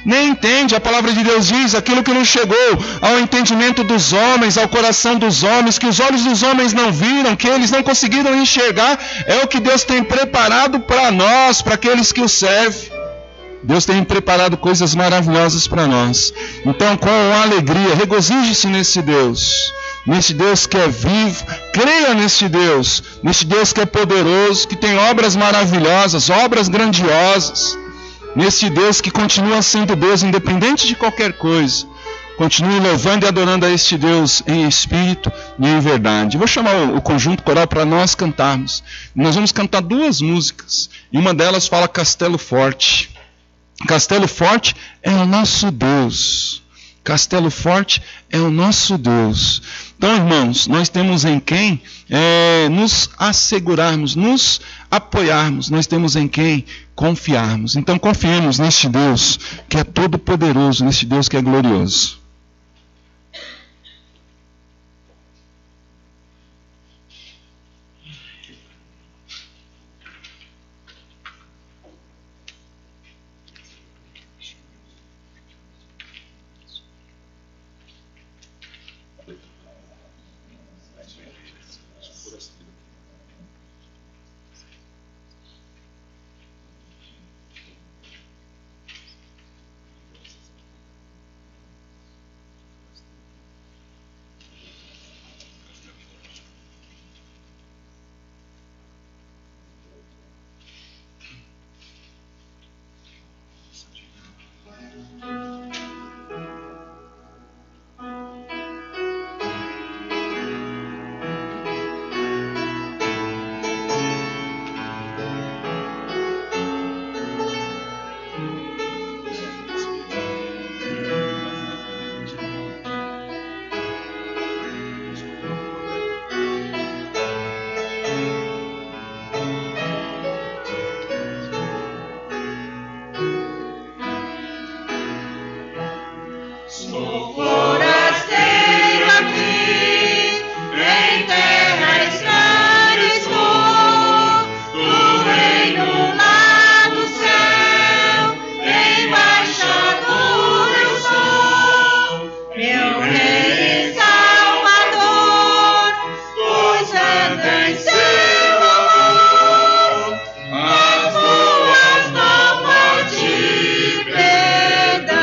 entende. A palavra de Deus diz, aquilo que não chegou ao entendimento dos homens, ao coração dos homens, que os olhos dos homens não viram, que eles não conseguiram enxergar, é o que Deus tem preparado para nós, para aqueles que o servem. Deus tem preparado coisas maravilhosas para nós. Então, com alegria, regozije-se nesse Deus que é vivo, creia nesse Deus que é poderoso, que tem obras maravilhosas, obras grandiosas. Nesse Deus que continua sendo Deus, independente de qualquer coisa. Continue louvando e adorando a este Deus em espírito e em verdade. Vou chamar o conjunto coral para nós cantarmos. Nós vamos cantar duas músicas. E uma delas fala Castelo Forte. Castelo Forte é o nosso Deus. Castelo Forte é o nosso Deus. Então, irmãos, nós temos em quem nos assegurarmos, nos apoiarmos. Nós temos em quem confiarmos. Então, confiemos neste Deus que é todo poderoso, neste Deus que é glorioso. Sou forasteiro aqui, em terra estranha estou, do reino lá do céu, embaixador eu sou, meu rei e salvador, pois anda em seu amor, as boas novas de perdão.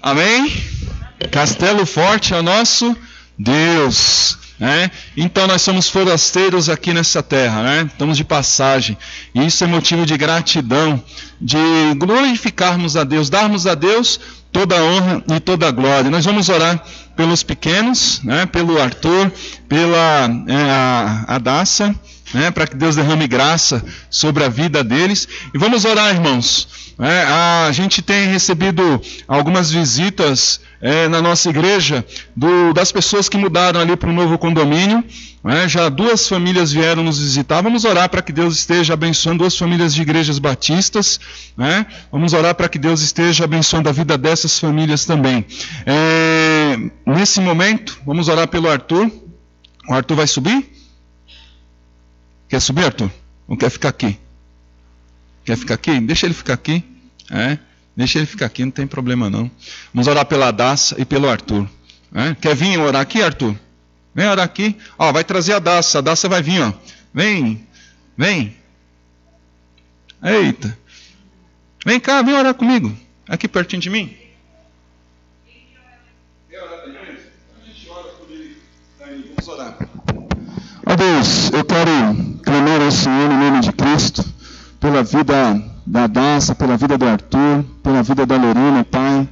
Amém? Castelo forte é o nosso Deus. Então nós somos forasteiros aqui nessa terra, estamos de passagem, e isso é motivo de gratidão, de glorificarmos a Deus, darmos a Deus toda a honra e toda a glória. Nós vamos orar pelos pequenos, pelo Arthur, pela Adassa, para que Deus derrame graça sobre a vida deles, e vamos orar, irmãos. A gente tem recebido algumas visitas na nossa igreja das pessoas que mudaram ali para o novo condomínio. Já 2 famílias vieram nos visitar. Vamos orar para que Deus esteja abençoando 2 famílias de igrejas batistas. Vamos orar para que Deus esteja abençoando a vida dessas famílias também. Nesse momento, vamos orar pelo Arthur. O Arthur vai subir? Quer subir, Arthur? Ou quer ficar aqui? Quer ficar aqui? Deixa ele ficar aqui. Deixa ele ficar aqui, não tem problema não. Vamos orar pela Daça e pelo Arthur. Quer vir orar aqui, Arthur? Vem orar aqui. Vai trazer a Daça. A Daça vai vir, ó. Vem. Eita. Vem cá, vem orar comigo. Aqui pertinho de mim. Quer orar também? A gente ora por ele. Vamos orar. Ó Deus, eu quero clamar ao Senhor no nome de Cristo, pela vida da Daça, pela vida do Arthur, pela vida da Lorena, Pai.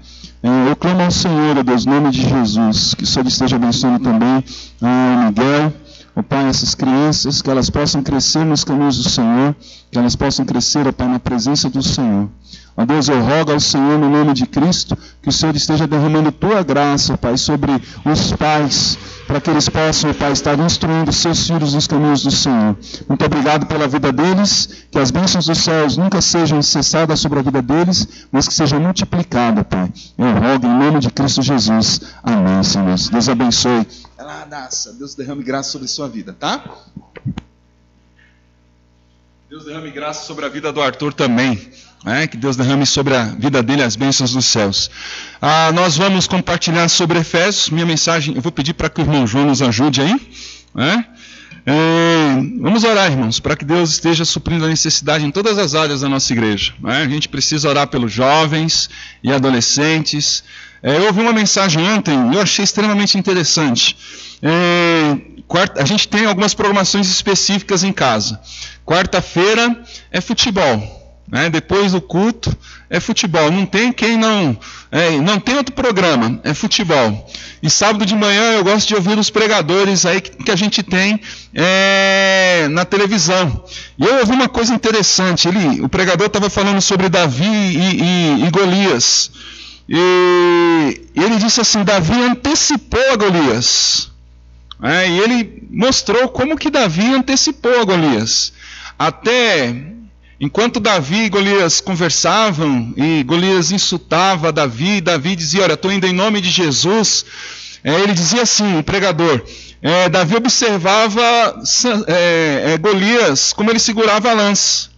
Eu clamo ao Senhor, ó Deus, no nome de Jesus, que o Senhor esteja abençoando também o Miguel, ó Pai, essas crianças, que elas possam crescer nos caminhos do Senhor, que elas possam crescer, ó Pai, na presença do Senhor. Ó Deus, eu rogo ao Senhor, no nome de Cristo, que o Senhor esteja derramando Tua graça, ó Pai, sobre os pais, para que eles possam, ó Pai, estar instruindo seus filhos nos caminhos do Senhor. Muito obrigado pela vida deles, que as bênçãos dos céus nunca sejam cessadas sobre a vida deles, mas que sejam multiplicadas, Pai. Eu rogo em nome de Cristo Jesus. Amém, Senhor. Deus abençoe. Deus derrame graça sobre a sua vida, tá? Deus derrame graça sobre a vida do Arthur também. Que Deus derrame sobre a vida dele as bênçãos dos céus. Nós vamos compartilhar sobre Efésios. Minha mensagem, eu vou pedir para que o irmão João nos ajude aí. Vamos orar, irmãos, para que Deus esteja suprindo a necessidade em todas as áreas da nossa igreja. A gente precisa orar pelos jovens e adolescentes. Eu ouvi uma mensagem ontem, eu achei extremamente interessante. A gente tem algumas programações específicas em casa. Quarta-feira é futebol. Depois do culto é futebol. Não tem quem não tem outro programa, é futebol. E sábado de manhã eu gosto de ouvir os pregadores aí que a gente tem na televisão. E eu ouvi uma coisa interessante. O pregador estava falando sobre Davi e Golias. E ele disse assim: Davi antecipou a Golias. E ele mostrou como que Davi antecipou a Golias. Enquanto Davi e Golias conversavam, e Golias insultava Davi, Davi dizia: olha, estou indo em nome de Jesus. Ele dizia assim, o pregador, Davi observava Golias, como ele segurava a lança.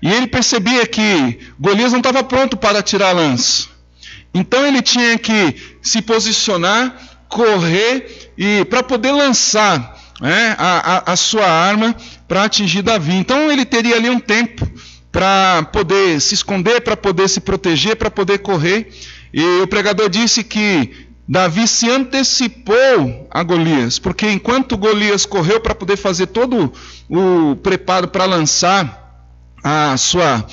E ele percebia que Golias não estava pronto para atirar a lança. Então ele tinha que se posicionar, correr, e para poder lançar a sua arma para atingir Davi. Então ele teria ali um tempo para poder se esconder, para poder se proteger, para poder correr. E o pregador disse que Davi se antecipou a Golias, porque enquanto Golias correu para poder fazer todo o preparo para lançar a sua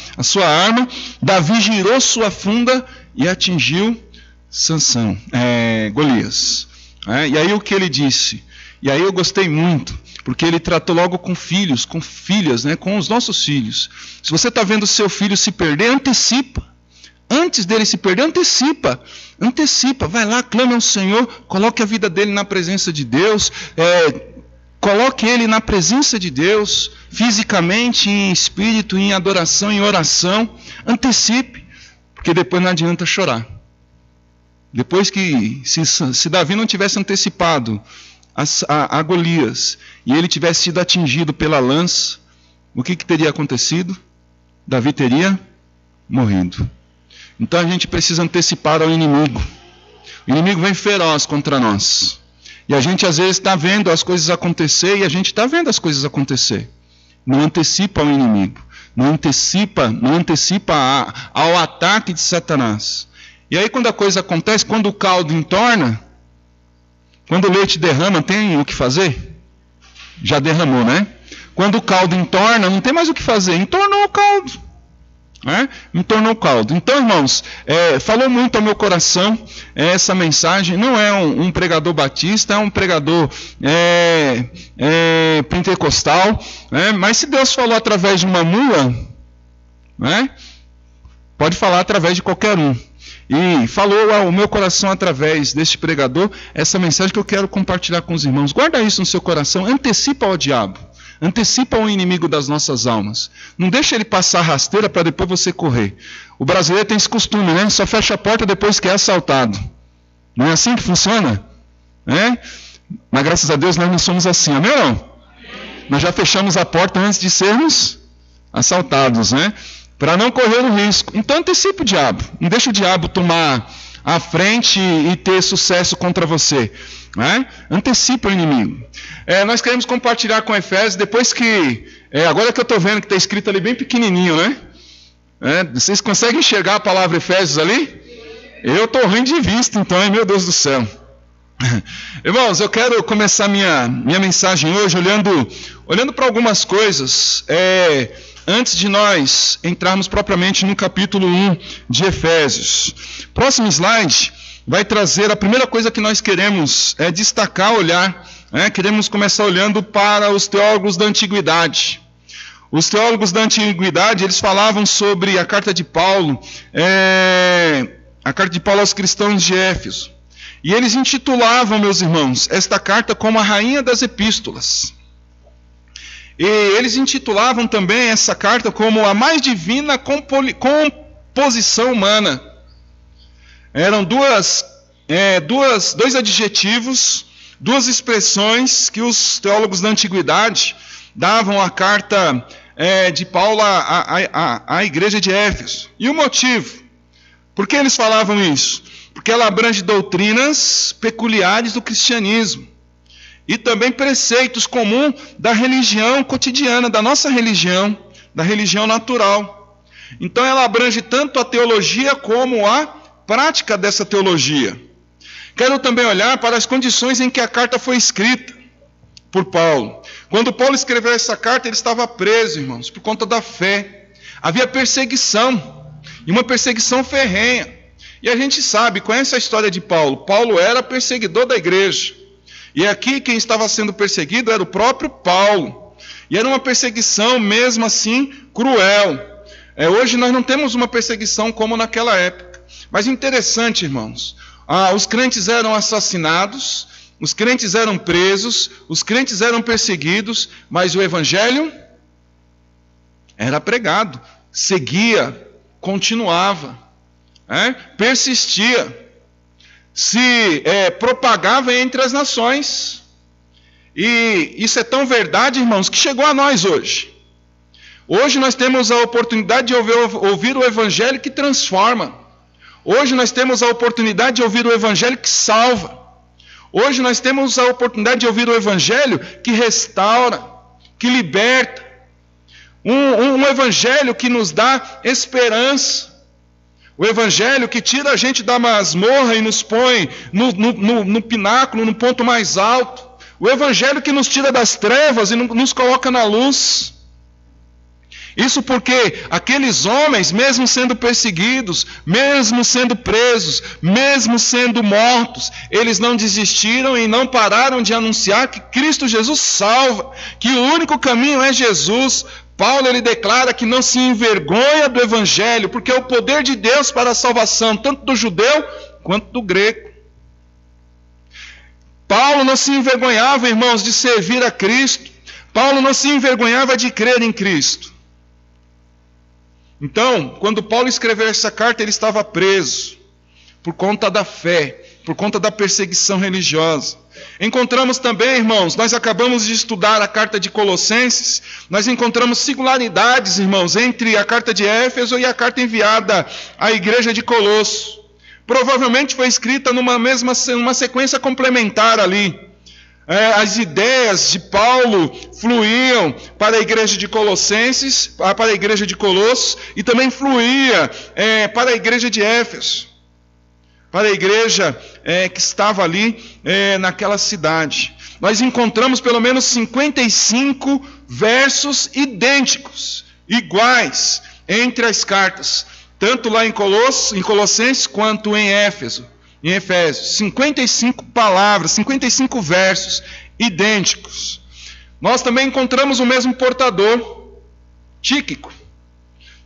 arma, Davi girou sua funda e atingiu Golias. E aí o que ele disse? E aí eu gostei muito, porque ele tratou logo com filhos, com filhas, com os nossos filhos. Se você está vendo seu filho se perder, antecipa. Antes dele se perder, antecipa. Vai lá, clame ao Senhor, coloque a vida dele na presença de Deus, coloque ele na presença de Deus, fisicamente, em espírito, em adoração, em oração. Antecipe, porque depois não adianta chorar. Depois que, se Davi não tivesse antecipado a Golias, e ele tivesse sido atingido pela lança, o que teria acontecido? Davi teria morrido. Então a gente precisa antecipar ao inimigo. O inimigo vem feroz contra nós. E a gente às vezes está vendo as coisas acontecer, e a gente está vendo as coisas acontecer. Não antecipa ao inimigo. Não antecipa ao ataque de Satanás. E aí quando a coisa acontece, quando o caldo entorna, quando o leite derrama, tem o que fazer? Já derramou, né? Quando o caldo entorna, não tem mais o que fazer. Entornou o caldo. Entornou o caldo. Então, irmãos, falou muito ao meu coração essa mensagem. Não é um pregador batista, é um pregador pentecostal. Mas se Deus falou através de uma mula, pode falar através de qualquer um. E falou ao meu coração através deste pregador essa mensagem que eu quero compartilhar com os irmãos. Guarda isso no seu coração. Antecipa ao diabo. Antecipa o inimigo das nossas almas. Não deixa ele passar rasteira para depois você correr. O brasileiro tem esse costume, né? Só fecha a porta depois que é assaltado. Não é assim que funciona? Mas graças a Deus nós não somos assim. Amém ou não? Nós já fechamos a porta antes de sermos assaltados, para não correr o risco. Então antecipa o diabo. Não deixa o diabo tomar a frente e ter sucesso contra você. Antecipa o inimigo. Nós queremos compartilhar com Efésios, depois que... agora que eu estou vendo que está escrito ali bem pequenininho, vocês conseguem enxergar a palavra Efésios ali? Eu estou ruim de vista, então, meu Deus do céu. Irmãos, eu quero começar minha mensagem hoje olhando para algumas coisas, antes de nós entrarmos propriamente no capítulo 1 de Efésios. Próximo slide vai trazer a primeira coisa que nós queremos destacar, olhar. Queremos começar olhando para os teólogos da antiguidade. Os teólogos da antiguidade, eles falavam sobre a carta de Paulo aos cristãos de Éfeso. E eles intitulavam, meus irmãos, esta carta como a rainha das epístolas. E eles intitulavam também essa carta como a mais divina composição humana. Eram dois adjetivos, duas expressões que os teólogos da antiguidade davam à carta de Paulo à igreja de Éfeso. E o motivo? Por que eles falavam isso? Porque ela abrange doutrinas peculiares do cristianismo e também preceitos comuns da religião cotidiana, da nossa religião, da religião natural. Então ela abrange tanto a teologia como a prática dessa teologia. Quero também olhar para as condições em que a carta foi escrita por Paulo. Quando Paulo escreveu essa carta, ele estava preso, irmãos, por conta da fé. Havia perseguição, e uma perseguição ferrenha. E a gente sabe, conhece a história de Paulo. Paulo era perseguidor da igreja. E aqui quem estava sendo perseguido era o próprio Paulo. E era uma perseguição mesmo assim cruel. Hoje nós não temos uma perseguição como naquela época. Mas interessante, irmãos. Os crentes eram assassinados, os crentes eram presos, os crentes eram perseguidos, mas o evangelho era pregado, seguia, continuava. Persistia, se propagava entre as nações. E isso é tão verdade, irmãos, que chegou a nós hoje. Hoje nós temos a oportunidade de ouvir o evangelho que transforma. Hoje nós temos a oportunidade de ouvir o evangelho que salva. Hoje nós temos a oportunidade de ouvir o evangelho que restaura, que liberta. Um evangelho que nos dá esperança. O evangelho que tira a gente da masmorra e nos põe no pináculo, no ponto mais alto. O evangelho que nos tira das trevas e nos coloca na luz. Isso porque aqueles homens, mesmo sendo perseguidos, mesmo sendo presos, mesmo sendo mortos, eles não desistiram e não pararam de anunciar que Cristo Jesus salva, que o único caminho é Jesus. Paulo ele declara que não se envergonha do evangelho, porque é o poder de Deus para a salvação, tanto do judeu quanto do grego. Paulo não se envergonhava, irmãos, de servir a Cristo. Paulo não se envergonhava de crer em Cristo. Então, quando Paulo escreveu essa carta, ele estava preso por conta da fé, por conta da perseguição religiosa. Encontramos também, irmãos, nós acabamos de estudar a carta de Colossenses, nós encontramos singularidades, irmãos, entre a carta de Éfeso e a carta enviada à igreja de Colosso. Provavelmente foi escrita numa sequência complementar ali. As ideias de Paulo fluíam para a igreja de Colossenses, para a igreja de Colossos, e também fluía para a igreja de Éfeso. para a igreja que estava ali naquela cidade. Nós encontramos pelo menos 55 versos idênticos, iguais, entre as cartas, tanto lá em Colossenses quanto em Efésios. 55 palavras, 55 versos idênticos. Nós também encontramos o mesmo portador, Tíquico.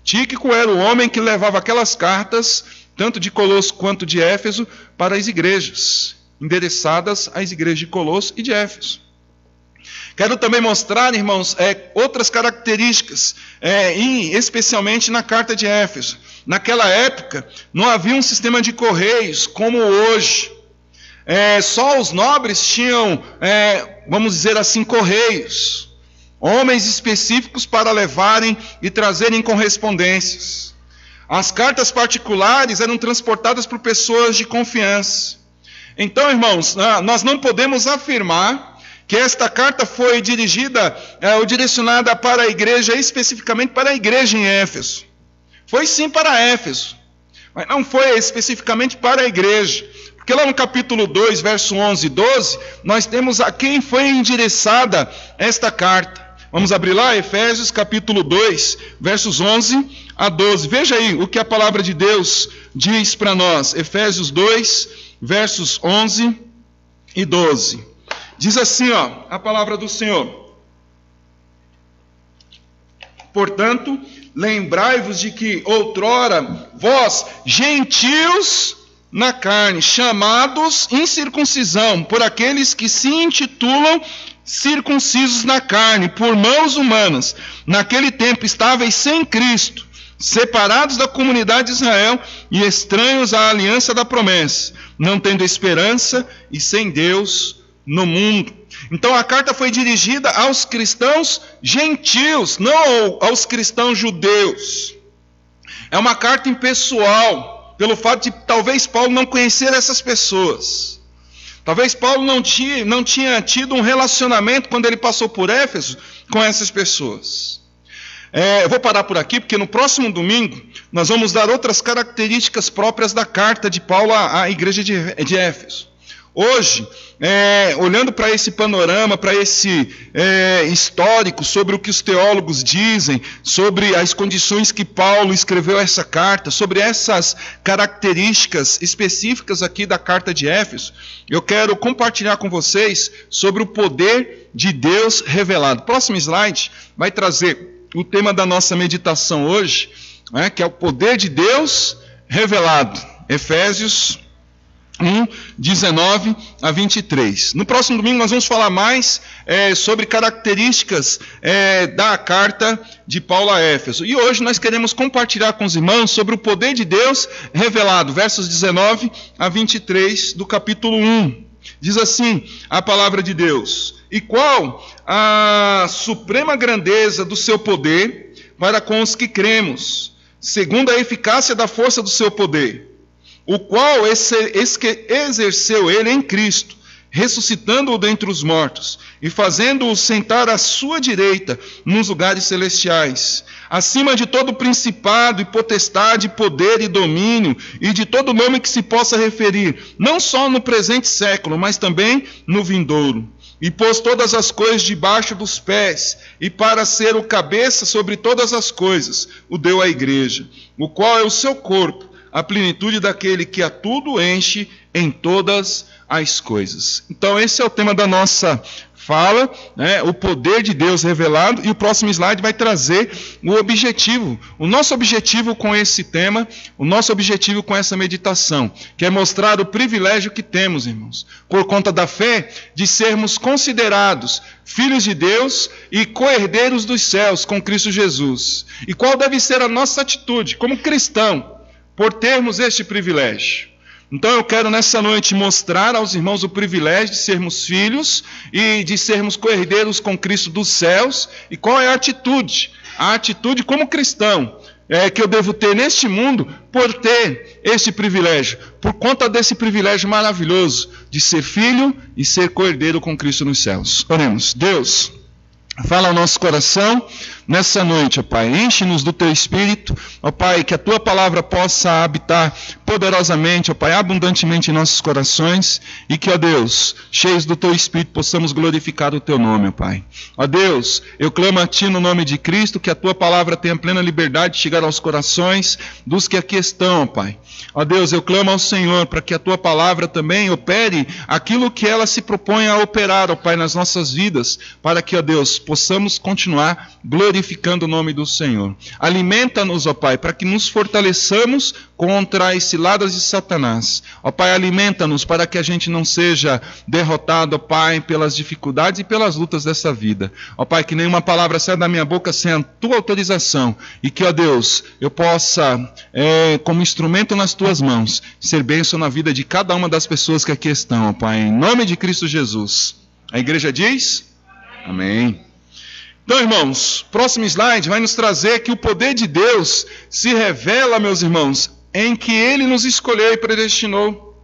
Tíquico era o homem que levava aquelas cartas, tanto de Colosso quanto de Éfeso, para as igrejas, endereçadas às igrejas de Colosso e de Éfeso. Quero também mostrar, irmãos, outras características, especialmente na carta de Éfeso. Naquela época, não havia um sistema de correios como hoje. Só os nobres tinham, vamos dizer assim, correios. Homens específicos para levarem e trazerem correspondências. As cartas particulares eram transportadas por pessoas de confiança. Então, irmãos, nós não podemos afirmar que esta carta foi dirigida ou direcionada para a igreja, especificamente para a igreja em Éfeso. Foi sim para Éfeso, mas não foi especificamente para a igreja. Porque lá no capítulo 2, verso 11 e 12, nós temos a quem foi endereçada esta carta. Vamos abrir lá, Efésios capítulo 2, versos 11 a 12. Veja aí o que a palavra de Deus diz para nós. Efésios 2, versos 11 e 12. Diz assim, a palavra do Senhor. Portanto, lembrai-vos de que outrora vós, gentios na carne, chamados incircuncisão, por aqueles que se intitulam circuncisos na carne, por mãos humanas, naquele tempo estáveis sem Cristo, separados da comunidade de Israel e estranhos à aliança da promessa, não tendo esperança e sem Deus no mundo. Então a carta foi dirigida aos cristãos gentios, não aos cristãos judeus. É uma carta impessoal, pelo fato de talvez Paulo não conhecer essas pessoas. Talvez Paulo não tinha tido um relacionamento quando ele passou por Éfeso com essas pessoas. Eu vou parar por aqui, porque no próximo domingo nós vamos dar outras características próprias da carta de Paulo à igreja de Éfeso. Hoje, olhando para esse panorama, para esse histórico, sobre o que os teólogos dizem, sobre as condições que Paulo escreveu essa carta, sobre essas características específicas aqui da carta de Éfeso, eu quero compartilhar com vocês sobre o poder de Deus revelado. O próximo slide vai trazer o tema da nossa meditação hoje, que é o poder de Deus revelado. Efésios 1, 19 a 23. No próximo domingo nós vamos falar mais sobre características da carta de Paulo a Éfeso. E hoje nós queremos compartilhar com os irmãos sobre o poder de Deus revelado, versos 19 a 23 do capítulo 1. Diz assim a palavra de Deus: e qual a suprema grandeza do seu poder para com os que cremos, segundo a eficácia da força do seu poder, o qual exerceu ele em Cristo, ressuscitando-o dentre os mortos, e fazendo-o sentar à sua direita nos lugares celestiais, acima de todo principado e potestade, poder e domínio, e de todo nome que se possa referir, não só no presente século, mas também no vindouro. E pôs todas as coisas debaixo dos pés, e para ser o cabeça sobre todas as coisas, o deu à igreja, o qual é o seu corpo, a plenitude daquele que a tudo enche em todas as coisas. Então esse é o tema da nossa fala, o poder de Deus revelado, e o próximo slide vai trazer o objetivo, o nosso objetivo com esse tema, o nosso objetivo com essa meditação, que é mostrar o privilégio que temos, irmãos, por conta da fé, de sermos considerados filhos de Deus e co-herdeiros dos céus com Cristo Jesus. E qual deve ser a nossa atitude como cristão por termos este privilégio? Então eu quero nessa noite mostrar aos irmãos o privilégio de sermos filhos e de sermos co-herdeiros com Cristo dos céus. E qual é a atitude? A atitude como cristão que eu devo ter neste mundo por ter este privilégio, por conta desse privilégio maravilhoso de ser filho e ser co-herdeiro com Cristo nos céus. Oremos. Deus, fala ao nosso coração, nessa noite, ó Pai. Enche-nos do Teu Espírito, ó Pai, que a Tua palavra possa habitar poderosamente, ó Pai, abundantemente em nossos corações, e que, ó Deus, cheios do Teu Espírito, possamos glorificar o Teu nome, ó Pai. Ó Deus, eu clamo a Ti no nome de Cristo, que a Tua palavra tenha plena liberdade de chegar aos corações dos que aqui estão, ó Pai. Ó Deus, eu clamo ao Senhor para que a Tua palavra também opere aquilo que ela se propõe a operar, ó Pai, nas nossas vidas, para que, ó Deus, possamos continuar glorificando o nome do Senhor. Alimenta-nos, ó Pai, para que nos fortaleçamos contra as ciladas de Satanás. Ó Pai, alimenta-nos para que a gente não seja derrotado, ó Pai, pelas dificuldades e pelas lutas dessa vida. Ó Pai, que nenhuma palavra saia da minha boca sem a Tua autorização, e que, ó Deus, eu possa, como instrumento nas Tuas mãos, ser bênção na vida de cada uma das pessoas que aqui estão, ó Pai, em nome de Cristo Jesus. A igreja diz? Amém. Então, irmãos, próximo slide vai nos trazer que o poder de Deus se revela, meus irmãos, em que Ele nos escolheu e predestinou,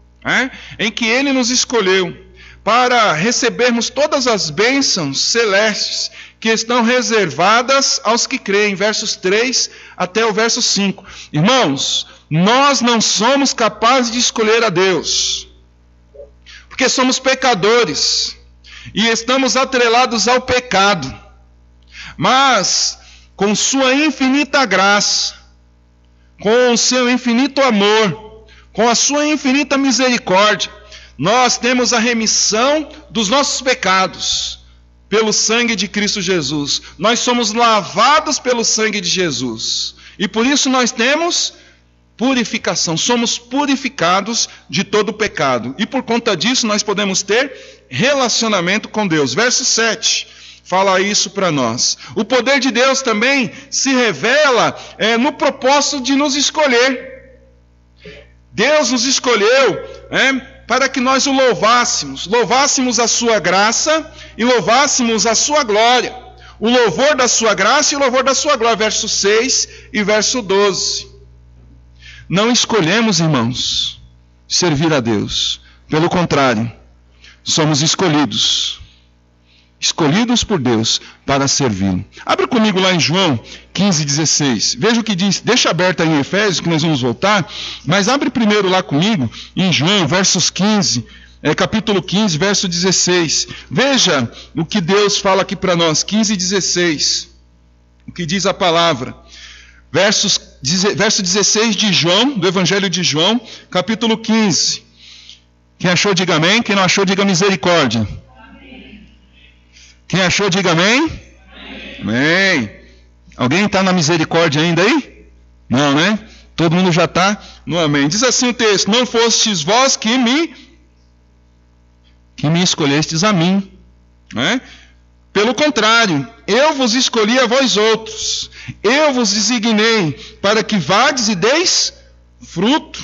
em que Ele nos escolheu para recebermos todas as bênçãos celestes que estão reservadas aos que creem, versos 3 até o verso 5. Irmãos, nós não somos capazes de escolher a Deus, porque somos pecadores e estamos atrelados ao pecado. Mas, com sua infinita graça, com o seu infinito amor, com a sua infinita misericórdia, nós temos a remissão dos nossos pecados pelo sangue de Cristo Jesus. Nós somos lavados pelo sangue de Jesus. E por isso nós temos purificação. Somos purificados de todo o pecado. E por conta disso nós podemos ter relacionamento com Deus. Verso 7. Fala isso para nós. O poder de Deus também se revela no propósito de nos escolher. Deus nos escolheu para que nós o louvássemos a sua graça e louvássemos a sua glória. O louvor da sua graça e o louvor da sua glória. Verso 6 e verso 12. Não escolhemos, irmãos, servir a Deus. Pelo contrário, somos escolhidos por Deus para servi-lo. Abre comigo lá em João 15:16. Veja o que diz. Deixa aberto aí em Efésios, que nós vamos voltar. Mas abre primeiro lá comigo, em João, capítulo 15, verso 16. Veja o que Deus fala aqui para nós. 15:16. O que diz a palavra. Verso 16 de João, do Evangelho de João, capítulo 15. Quem achou, diga amém. Quem não achou, diga misericórdia. Quem achou, diga amém. Amém. Alguém está na misericórdia ainda aí? Não, né? Todo mundo já está no amém. Diz assim o texto: não fostes vós que me escolhestes a mim. Pelo contrário, eu vos escolhi a vós outros. Eu vos designei para que vades e deis fruto.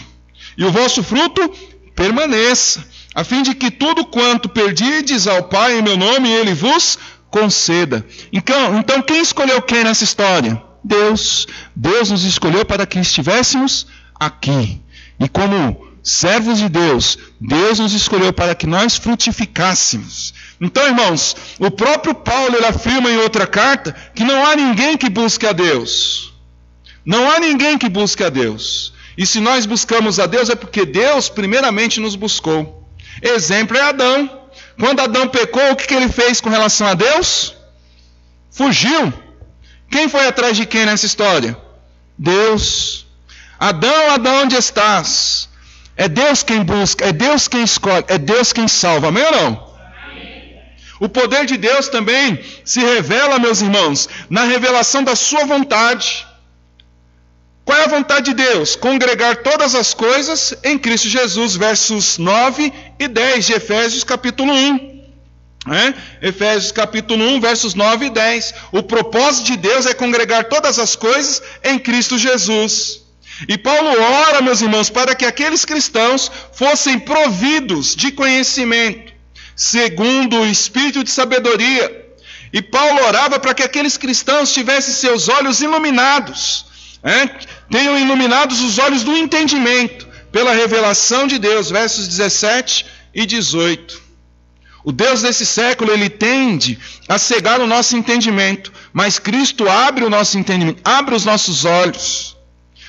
E o vosso fruto permaneça, a fim de que tudo quanto perdides ao Pai em meu nome, Ele vos conceda. Então quem escolheu quem nessa história? Deus. Deus nos escolheu para que estivéssemos aqui. E como servos de Deus, Deus nos escolheu para que nós frutificássemos. Então, irmãos, o próprio Paulo ele afirma em outra carta que não há ninguém que busque a Deus. Não há ninguém que busque a Deus. E se nós buscamos a Deus é porque Deus primeiramente nos buscou. Exemplo é Adão. Quando Adão pecou, o que ele fez com relação a Deus? Fugiu. Quem foi atrás de quem nessa história? Deus. Adão, onde estás? É Deus quem busca, é Deus quem escolhe, é Deus quem salva. Amém ou não? O poder de Deus também se revela, meus irmãos, na revelação da sua vontade. Qual é a vontade de Deus? Congregar todas as coisas em Cristo Jesus, versos 9 e 10 de Efésios capítulo 1. Efésios capítulo 1, versos 9 e 10. O propósito de Deus é congregar todas as coisas em Cristo Jesus. E Paulo ora, meus irmãos, para que aqueles cristãos fossem providos de conhecimento, segundo o espírito de sabedoria. E Paulo orava para que aqueles cristãos tivessem seus olhos iluminados, tenham iluminados os olhos do entendimento, pela revelação de Deus, versos 17 e 18. O Deus desse século, ele tende a cegar o nosso entendimento, Mas Cristo abre o nosso entendimento, abre os nossos olhos.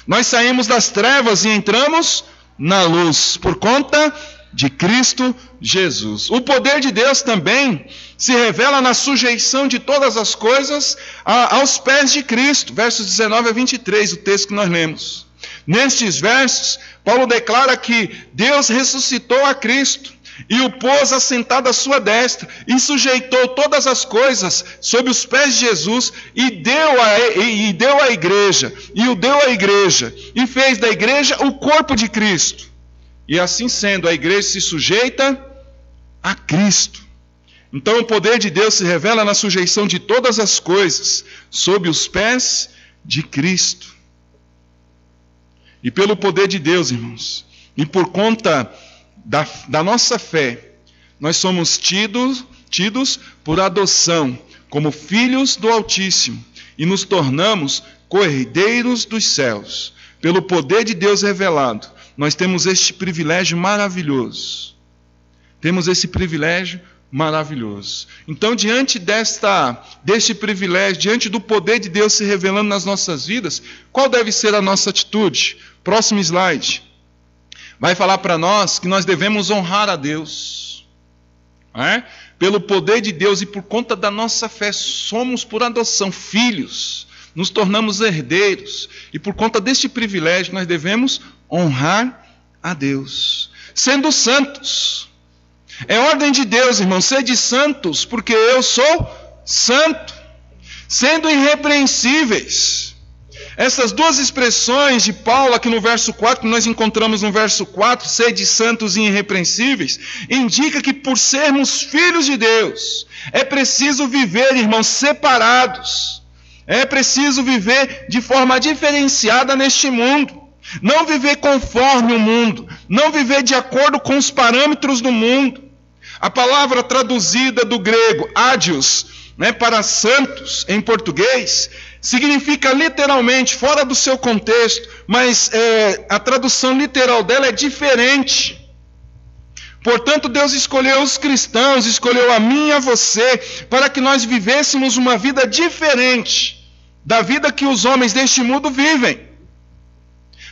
Nós saímos das trevas e entramos na luz, por conta de Cristo Jesus. O poder de Deus também se revela na sujeição de todas as coisas aos pés de Cristo. Versos 19 a 23, o texto que nós lemos. Nestes versos, Paulo declara que Deus ressuscitou a Cristo e o pôs assentado à sua destra, e sujeitou todas as coisas sob os pés de Jesus, e deu à igreja, e fez da igreja o corpo de Cristo. E assim sendo, a igreja se sujeita a Cristo. Então o poder de Deus se revela na sujeição de todas as coisas sob os pés de Cristo. E pelo poder de Deus, irmãos, e por conta da nossa fé, nós somos tidos por adoção como filhos do Altíssimo e nos tornamos co-herdeiros dos céus. Pelo poder de Deus revelado, nós temos este privilégio maravilhoso. Temos esse privilégio maravilhoso. Então, diante deste privilégio, diante do poder de Deus se revelando nas nossas vidas, qual deve ser a nossa atitude? Próximo slide. Vai falar para nós que nós devemos honrar a Deus. Pelo poder de Deus e por conta da nossa fé, somos por adoção filhos, nos tornamos herdeiros. E por conta deste privilégio, nós devemos honrar a Deus. Sendo santos. É ordem de Deus, irmãos, sede santos, porque eu sou santo. Sendo irrepreensíveis. Essas duas expressões de Paulo aqui no verso 4, que nós encontramos no verso 4, sede santos e irrepreensíveis, indica que por sermos filhos de Deus, é preciso viver, irmãos, separados. É preciso viver de forma diferenciada neste mundo. Não viver conforme o mundo, não viver de acordo com os parâmetros do mundo. A palavra traduzida do grego, ágios, para santos em português, significa literalmente, fora do seu contexto, mas a tradução literal dela é diferente. Portanto, Deus escolheu os cristãos, escolheu a mim e a você, para que nós vivêssemos uma vida diferente da vida que os homens deste mundo vivem.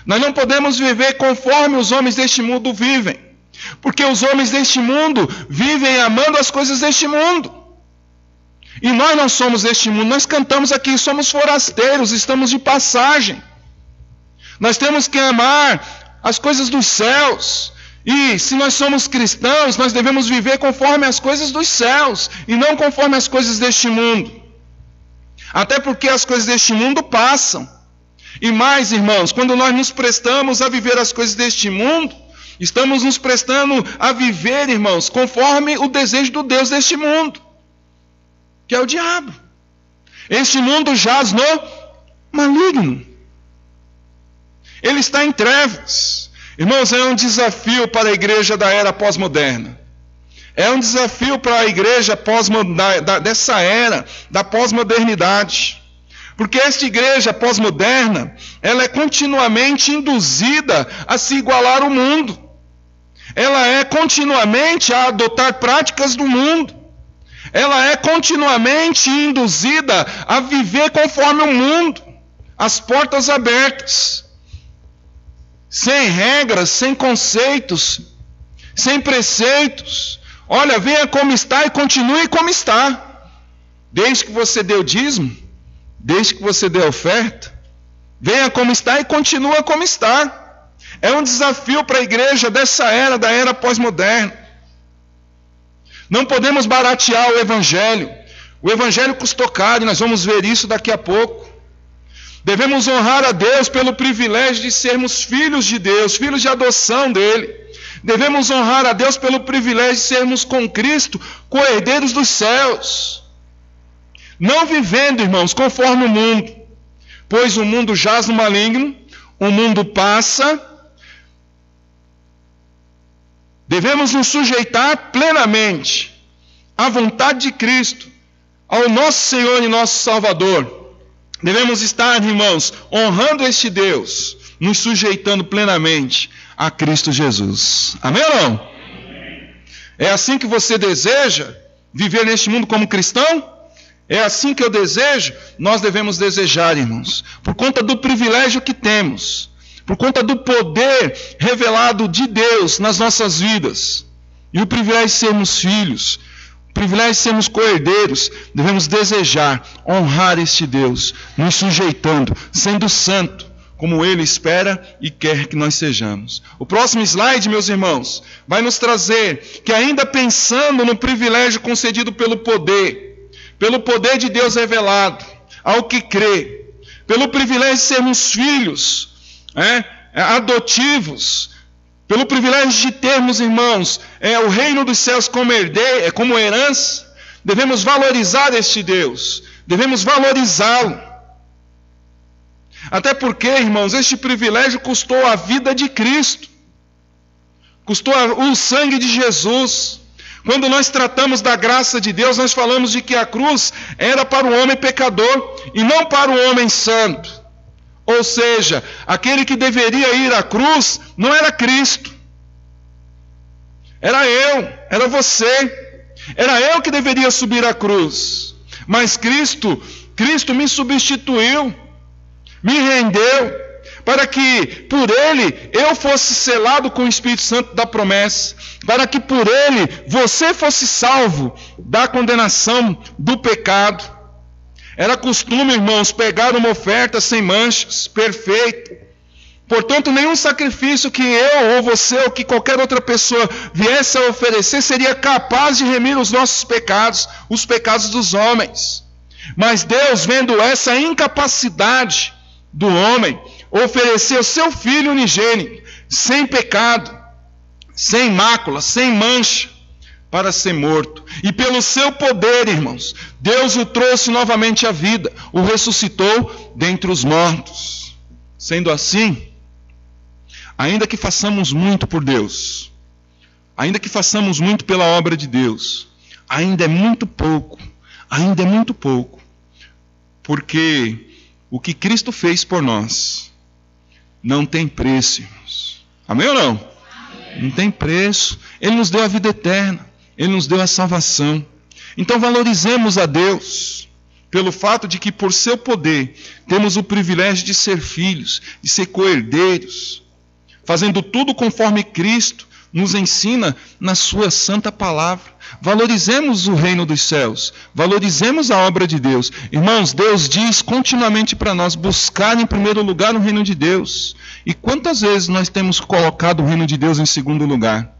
Nós não podemos viver conforme os homens deste mundo vivem, porque os homens deste mundo vivem amando as coisas deste mundo. E nós não somos deste mundo, nós cantamos aqui, somos forasteiros, estamos de passagem. Nós temos que amar as coisas dos céus. E se nós somos cristãos, nós devemos viver conforme as coisas dos céus, e não conforme as coisas deste mundo. Até porque as coisas deste mundo passam. E mais, irmãos, quando nós nos prestamos a viver as coisas deste mundo, estamos nos prestando a viver, irmãos, conforme o desejo do Deus deste mundo, que é o diabo. Este mundo jaz no maligno. Ele está em trevas. Irmãos, é um desafio para a igreja da era pós-moderna. É um desafio para a igreja dessa era, da pós-modernidade. Porque esta igreja pós-moderna, ela é continuamente induzida a se igualar ao mundo. Ela é continuamente a adotar práticas do mundo. Ela é continuamente induzida a viver conforme o mundo, as portas abertas, sem regras, sem conceitos, sem preceitos. Olha, venha como está e continue como está. Desde que você dê o dízimo, desde que você dê a oferta, venha como está e continua como está. É um desafio para a igreja dessa era, da era pós-moderna. Não podemos baratear o Evangelho. O Evangelho custou caro, e nós vamos ver isso daqui a pouco. Devemos honrar a Deus pelo privilégio de sermos filhos de Deus, filhos de adoção dEle. Devemos honrar a Deus pelo privilégio de sermos com Cristo co-herdeiros dos céus. Não vivendo, irmãos, conforme o mundo, pois o mundo jaz no maligno, o mundo passa. Devemos nos sujeitar plenamente à vontade de Cristo, ao nosso Senhor e nosso Salvador. Devemos estar, irmãos, honrando este Deus, nos sujeitando plenamente a Cristo Jesus. Amém ou não? É assim que você deseja viver neste mundo como cristão? É assim que eu desejo? Nós devemos desejar, irmãos, por conta do privilégio que temos, por conta do poder revelado de Deus nas nossas vidas, e o privilégio de sermos filhos, o privilégio de sermos co-herdeiros, devemos desejar honrar este Deus, nos sujeitando, sendo santo, como Ele espera e quer que nós sejamos. O próximo slide, meus irmãos, vai nos trazer que ainda pensando no privilégio concedido pelo poder de Deus revelado ao que crê, pelo privilégio de sermos filhos adotivos, pelo privilégio de termos, irmãos, o reino dos céus como herança, devemos valorizar este Deus, devemos valorizá-lo. Até porque, irmãos, este privilégio custou a vida de Cristo, custou o sangue de Jesus. Quando nós tratamos da graça de Deus, nós falamos de que a cruz era para o homem pecador e não para o homem santo. Ou seja, aquele que deveria ir à cruz não era Cristo. Era eu, era você. Era eu que deveria subir à cruz. Mas Cristo me substituiu, me rendeu, para que por Ele eu fosse selado com o Espírito Santo da promessa, para que por Ele você fosse salvo da condenação do pecado. Era costume, irmãos, pegar uma oferta sem manchas, perfeita. Portanto, nenhum sacrifício que eu ou você ou que qualquer outra pessoa viesse a oferecer seria capaz de remir os nossos pecados, os pecados dos homens. Mas Deus, vendo essa incapacidade do homem, ofereceu seu Filho unigênito, sem pecado, sem mácula, sem mancha, para ser morto. E pelo seu poder, irmãos, Deus o trouxe novamente à vida, o ressuscitou dentre os mortos. Sendo assim, ainda que façamos muito por Deus, ainda que façamos muito pela obra de Deus, ainda é muito pouco, porque o que Cristo fez por nós não tem preço, irmãos. Amém ou não? Amém. Não tem preço. Ele nos deu a vida eterna. Ele nos deu a salvação. Então valorizemos a Deus pelo fato de que por seu poder temos o privilégio de ser filhos, de ser co-herdeiros, fazendo tudo conforme Cristo nos ensina na sua santa palavra. Valorizemos o reino dos céus, valorizemos a obra de Deus. Irmãos, Deus diz continuamente para nós buscar em primeiro lugar o reino de Deus. E quantas vezes nós temos colocado o reino de Deus em segundo lugar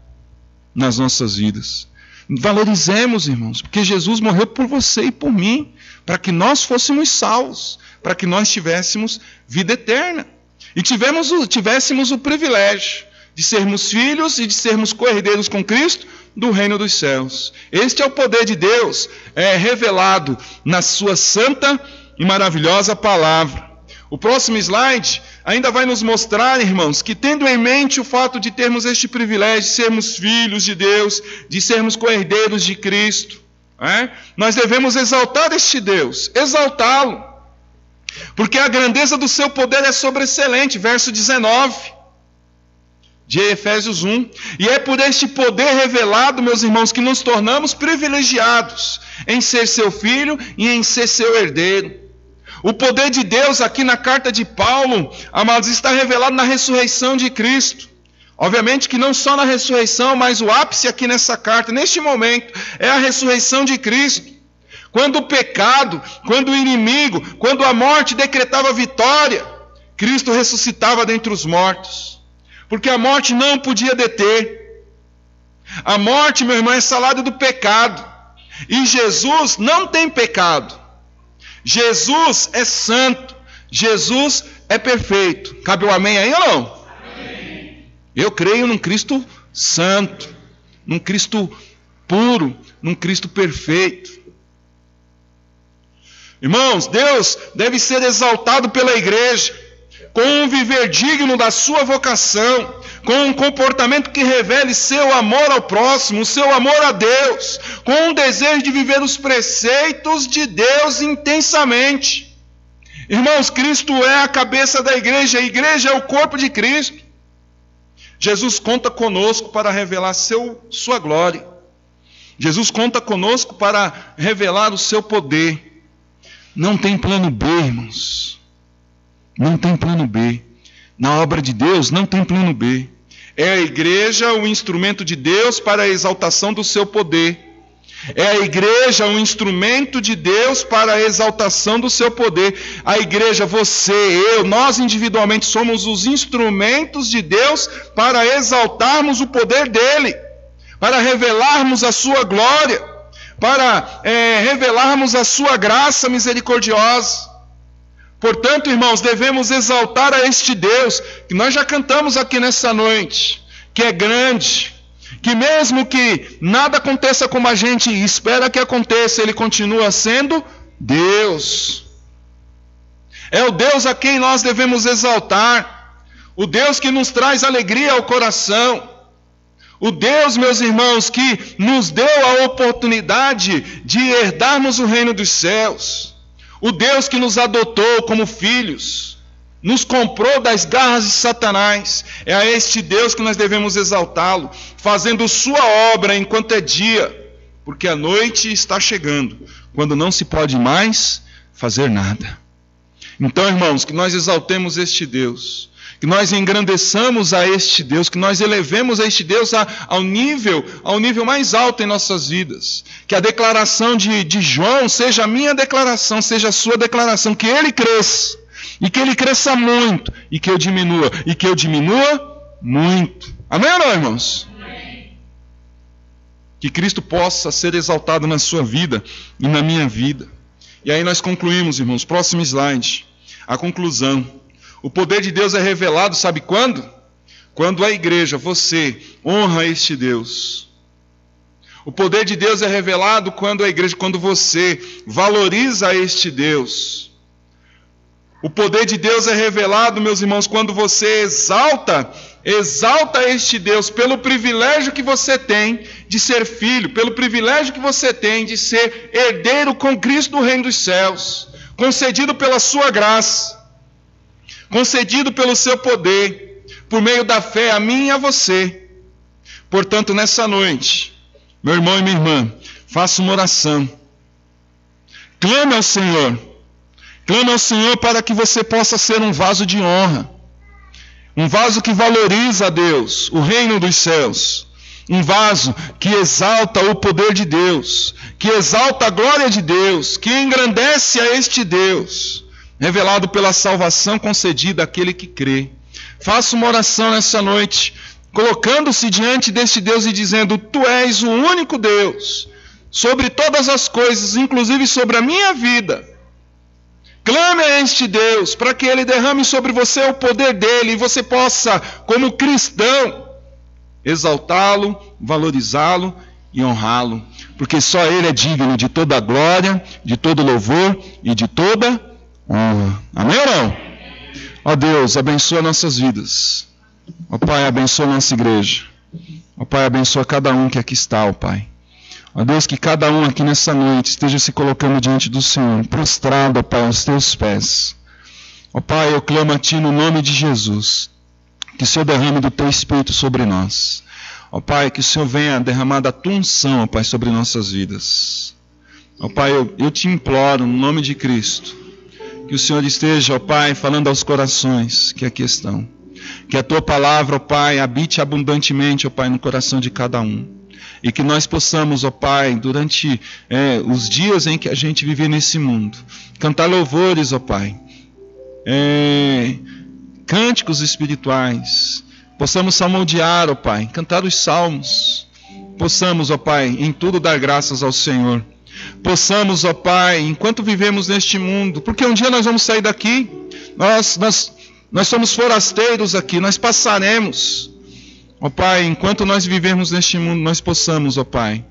nas nossas vidas? Valorizemos, irmãos, porque Jesus morreu por você e por mim, para que nós fôssemos salvos, para que nós tivéssemos vida eterna. E tivéssemos o privilégio de sermos filhos e de sermos co-herdeiros com Cristo do reino dos céus. Este é o poder de Deus, revelado na sua santa e maravilhosa palavra. O próximo slide ainda vai nos mostrar, irmãos, que tendo em mente o fato de termos este privilégio de sermos filhos de Deus, de sermos co-herdeiros de Cristo, nós devemos exaltar este Deus, exaltá-lo, porque a grandeza do seu poder é sobreexcelente. Verso 19 de Efésios 1. E é por este poder revelado, meus irmãos, que nos tornamos privilegiados em ser seu filho e em ser seu herdeiro. O poder de Deus aqui na carta de Paulo, amados, está revelado na ressurreição de Cristo. Obviamente que não só na ressurreição, mas o ápice aqui nessa carta, neste momento, é a ressurreição de Cristo. Quando o pecado, quando o inimigo, quando a morte decretava vitória, Cristo ressuscitava dentre os mortos. Porque a morte não podia deter. A morte, meu irmão, é salário do pecado. E Jesus não tem pecado. Jesus é santo. Jesus é perfeito. Cabe o amém aí ou não? Amém. Eu creio num Cristo santo, num Cristo puro, num Cristo perfeito. Irmãos, Deus deve ser exaltado pela igreja, com um viver digno da sua vocação, com um comportamento que revele seu amor ao próximo, seu amor a Deus, com um desejo de viver os preceitos de Deus intensamente. Irmãos, Cristo é a cabeça da igreja, a igreja é o corpo de Cristo. Jesus conta conosco para revelar sua glória. Jesus conta conosco para revelar o seu poder. Não tem plano B, irmãos. Não tem plano B. Na obra de Deus não tem plano B. É a igreja o instrumento de Deus para a exaltação do seu poder. É a igreja um instrumento de Deus para a exaltação do seu poder. A igreja, você, eu, nós individualmente somos os instrumentos de Deus para exaltarmos o poder dele, para revelarmos a sua glória, para revelarmos a sua graça misericordiosa. Portanto, irmãos, devemos exaltar a este Deus, que nós já cantamos aqui nessa noite, que é grande, que mesmo que nada aconteça como a gente espera que aconteça, Ele continua sendo Deus. É o Deus a quem nós devemos exaltar, o Deus que nos traz alegria ao coração, o Deus, meus irmãos, que nos deu a oportunidade de herdarmos o reino dos céus, o Deus que nos adotou como filhos, nos comprou das garras de Satanás. É a este Deus que nós devemos exaltá-lo, fazendo sua obra enquanto é dia, porque a noite está chegando, quando não se pode mais fazer nada. Então, irmãos, que nós exaltemos este Deus, que nós engrandeçamos a este Deus, que nós elevemos a este Deus ao nível mais alto em nossas vidas. Que a declaração de João seja a minha declaração, seja a sua declaração, que ele cresça, e que ele cresça muito, e que eu diminua muito. Amém ou não, irmãos? Amém. Que Cristo possa ser exaltado na sua vida e na minha vida. E aí nós concluímos, irmãos, próximo slide, a conclusão. O poder de Deus é revelado, sabe quando? Quando a igreja, você, honra este Deus. O poder de Deus é revelado quando a igreja, quando você valoriza este Deus. O poder de Deus é revelado, meus irmãos, quando você exalta este Deus pelo privilégio que você tem de ser filho, pelo privilégio que você tem de ser herdeiro com Cristo do reino dos céus, concedido pela sua graça, concedido pelo seu poder, por meio da fé a mim e a você. Portanto, nessa noite, meu irmão e minha irmã, faça uma oração. Clame ao Senhor. Clame ao Senhor para que você possa ser um vaso de honra. Um vaso que valoriza a Deus, o reino dos céus. Um vaso que exalta o poder de Deus, que exalta a glória de Deus, que engrandece a este Deus, revelado pela salvação concedida àquele que crê. Faça uma oração nessa noite, colocando-se diante deste Deus e dizendo: Tu és o único Deus, sobre todas as coisas, inclusive sobre a minha vida. Clame a este Deus, para que Ele derrame sobre você o poder dEle, e você possa, como cristão, exaltá-lo, valorizá-lo e honrá-lo, porque só Ele é digno de toda a glória, de todo louvor e de toda honra. Amém ou não? Ó Deus, abençoa nossas vidas. Ó Pai, abençoa nossa igreja. Ó Pai, abençoa cada um que aqui está, ó Pai. Ó Deus, que cada um aqui nessa noite esteja se colocando diante do Senhor, prostrado, ó Pai, aos teus pés. Ó Pai, eu clamo a Ti no nome de Jesus, que o Senhor derrame do Teu Espírito sobre nós. Ó Pai, que o Senhor venha derramar da Tua unção, ó Pai, sobre nossas vidas. Ó Pai, eu Te imploro no nome de Cristo, que o Senhor esteja, ó Pai, falando aos corações que aqui estão. Que a Tua palavra, ó Pai, habite abundantemente, ó Pai, no coração de cada um. E que nós possamos, ó Pai, durante os dias em que a gente vive nesse mundo, cantar louvores, ó Pai, cânticos espirituais, possamos salmodiar, ó Pai, cantar os salmos, possamos, ó Pai, em tudo dar graças ao Senhor. Possamos, ó Pai, enquanto vivemos neste mundo, porque um dia nós vamos sair daqui, nós somos forasteiros aqui, nós passaremos. Ó Pai, enquanto nós vivemos neste mundo, nós possamos, ó Pai,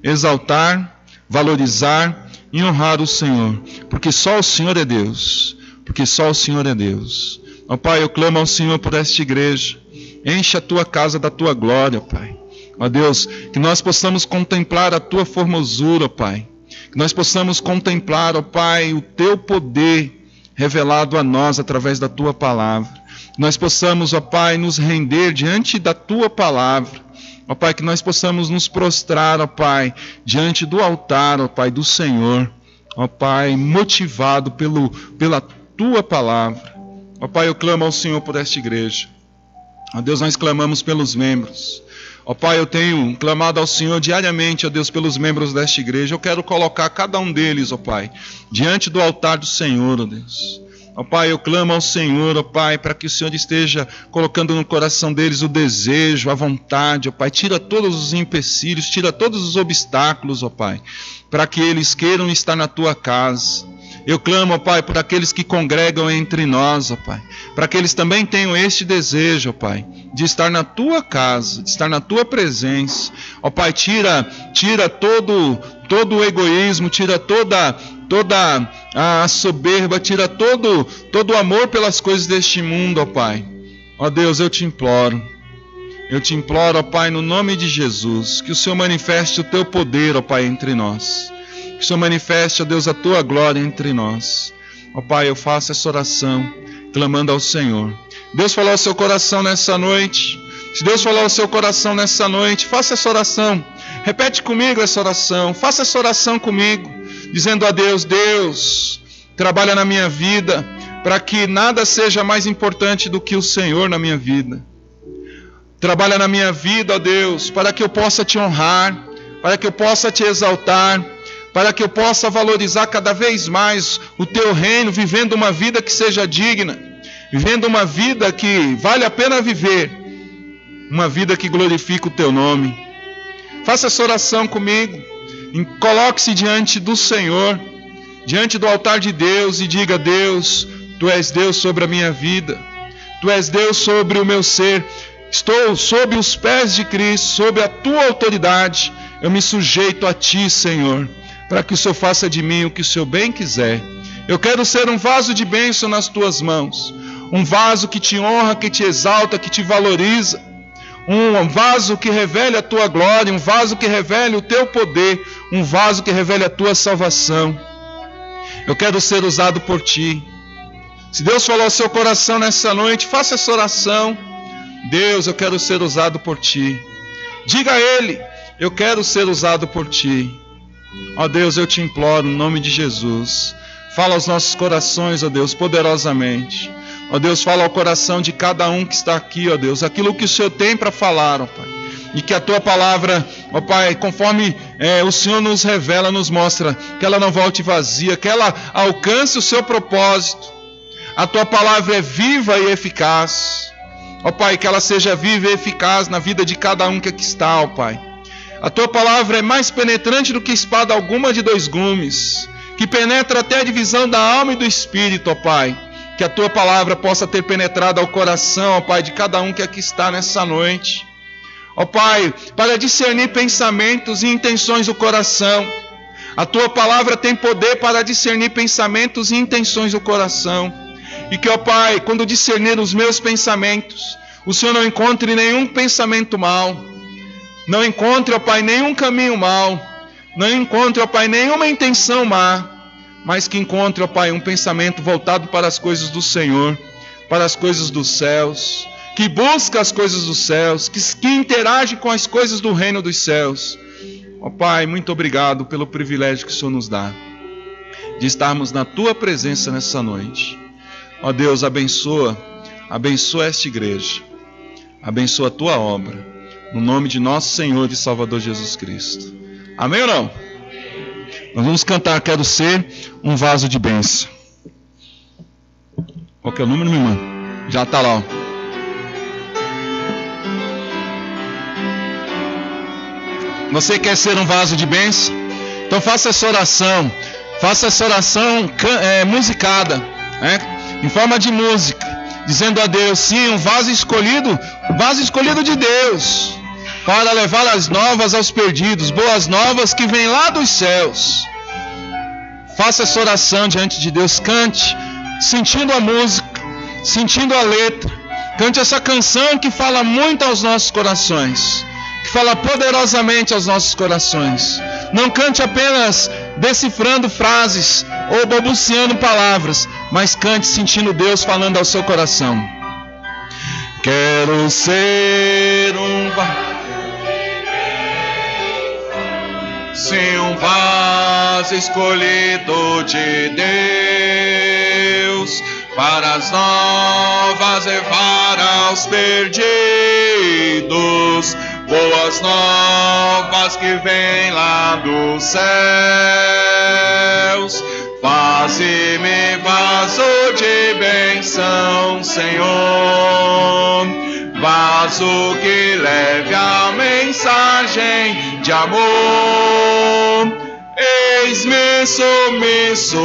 exaltar, valorizar e honrar o Senhor, porque só o Senhor é Deus, porque só o Senhor é Deus. Ó Pai, eu clamo ao Senhor por esta igreja, enche a Tua casa da Tua glória, ó Pai. Ó Deus, que nós possamos contemplar a Tua formosura, ó Pai, que nós possamos contemplar, ó Pai, o Teu poder revelado a nós através da Tua palavra. Nós possamos, ó Pai, nos render diante da Tua palavra. Ó Pai, que nós possamos nos prostrar, ó Pai, diante do altar, ó Pai, do Senhor. ó Pai, motivado pela Tua palavra. Ó Pai, eu clamo ao Senhor por esta igreja. Ó Deus, nós clamamos pelos membros. Ó Pai, eu tenho clamado ao Senhor diariamente, ó Deus, pelos membros desta igreja. Eu quero colocar cada um deles, ó Pai, diante do altar do Senhor, ó Deus. Ó Pai, eu clamo ao Senhor, ó Pai, para que o Senhor esteja colocando no coração deles o desejo, a vontade, ó Pai. Tira todos os empecilhos, tira todos os obstáculos, ó Pai, para que eles queiram estar na Tua casa. Eu clamo, ó Pai, por aqueles que congregam entre nós, ó Pai, para que eles também tenham este desejo, ó Pai, de estar na Tua casa, de estar na Tua presença. Ó Pai, tira todo o egoísmo, tira toda a soberba, tira todo o amor pelas coisas deste mundo, ó Pai. Ó Deus, eu te imploro, ó Pai, no nome de Jesus, que o Senhor manifeste o Teu poder, ó Pai, entre nós. Que o Senhor manifeste, ó Deus, a Tua glória entre nós. Ó Pai, eu faço essa oração, clamando ao Senhor. Deus falou ao seu coração nessa noite. Se Deus falou ao seu coração nessa noite, faça essa oração. Repete comigo essa oração. Faça essa oração comigo, dizendo a Deus: Deus, trabalha na minha vida, para que nada seja mais importante do que o Senhor na minha vida. Trabalha na minha vida, ó Deus, para que eu possa Te honrar, para que eu possa Te exaltar, para que eu possa valorizar cada vez mais o Teu reino, vivendo uma vida que seja digna, vivendo uma vida que vale a pena viver, uma vida que glorifica o Teu nome. Faça essa oração comigo, coloque-se diante do Senhor, diante do altar de Deus e diga: Deus, Tu és Deus sobre a minha vida, Tu és Deus sobre o meu ser, estou sob os pés de Cristo, sob a Tua autoridade, eu me sujeito a Ti, Senhor, para que o Senhor faça de mim o que o Senhor bem quiser. Eu quero ser um vaso de bênção nas Tuas mãos, um vaso que Te honra, que Te exalta, que Te valoriza, um vaso que revele a Tua glória, um vaso que revele o Teu poder, um vaso que revele a Tua salvação. Eu quero ser usado por Ti. Se Deus falou ao seu coração nessa noite, faça essa oração. Deus, eu quero ser usado por Ti. Diga a Ele: eu quero ser usado por Ti. Ó Deus, eu Te imploro, no nome de Jesus, fala aos nossos corações, ó Deus, poderosamente. Ó Deus, fala ao coração de cada um que está aqui, ó Deus, aquilo que o Senhor tem para falar, ó Pai. E que a Tua palavra, ó Pai, conforme o Senhor nos revela, nos mostra, que ela não volte vazia, que ela alcance o seu propósito. A Tua palavra é viva e eficaz. Ó Pai, que ela seja viva e eficaz na vida de cada um que aqui está, ó Pai. A Tua palavra é mais penetrante do que espada alguma de 2 gumes, que penetra até a divisão da alma e do espírito, ó Pai. Que a Tua palavra possa ter penetrado ao coração, ó Pai, de cada um que aqui está nessa noite. Ó Pai, para discernir pensamentos e intenções do coração. A Tua palavra tem poder para discernir pensamentos e intenções do coração. E que, ó Pai, quando discernir os meus pensamentos, o Senhor não encontre nenhum pensamento mau. Não encontre, ó Pai, nenhum caminho mau. Não encontre, ó Pai, nenhuma intenção má. Mas que encontre, ó Pai, um pensamento voltado para as coisas do Senhor, para as coisas dos céus, que busca as coisas dos céus, que interage com as coisas do reino dos céus. Ó Pai, muito obrigado pelo privilégio que o Senhor nos dá, de estarmos na Tua presença nessa noite. Ó Deus, abençoa esta igreja, abençoa a Tua obra, no nome de nosso Senhor e Salvador Jesus Cristo. Amém ou não? Nós vamos cantar Quero Ser um Vaso de Bênção. Qual que é o número, minha irmã? Já está lá, ó. Você quer ser um vaso de bênção? Então faça essa oração musicada, em forma de música, dizendo a Deus: sim, um vaso escolhido de Deus, para levar as novas aos perdidos, boas novas que vêm lá dos céus. Faça essa oração diante de Deus, cante, sentindo a música, sentindo a letra. Cante essa canção que fala muito aos nossos corações, que fala poderosamente aos nossos corações. Não cante apenas decifrando frases ou balbuciando palavras, mas cante sentindo Deus falando ao seu coração. Quero ser um vaso sim, um vaso escolhido de Deus, para as novas levar aos perdidos, boas novas que vêm lá dos céus. Faze-me vaso de bênção, Senhor, vaso que leve a mensagem de amor. Eis-me submisso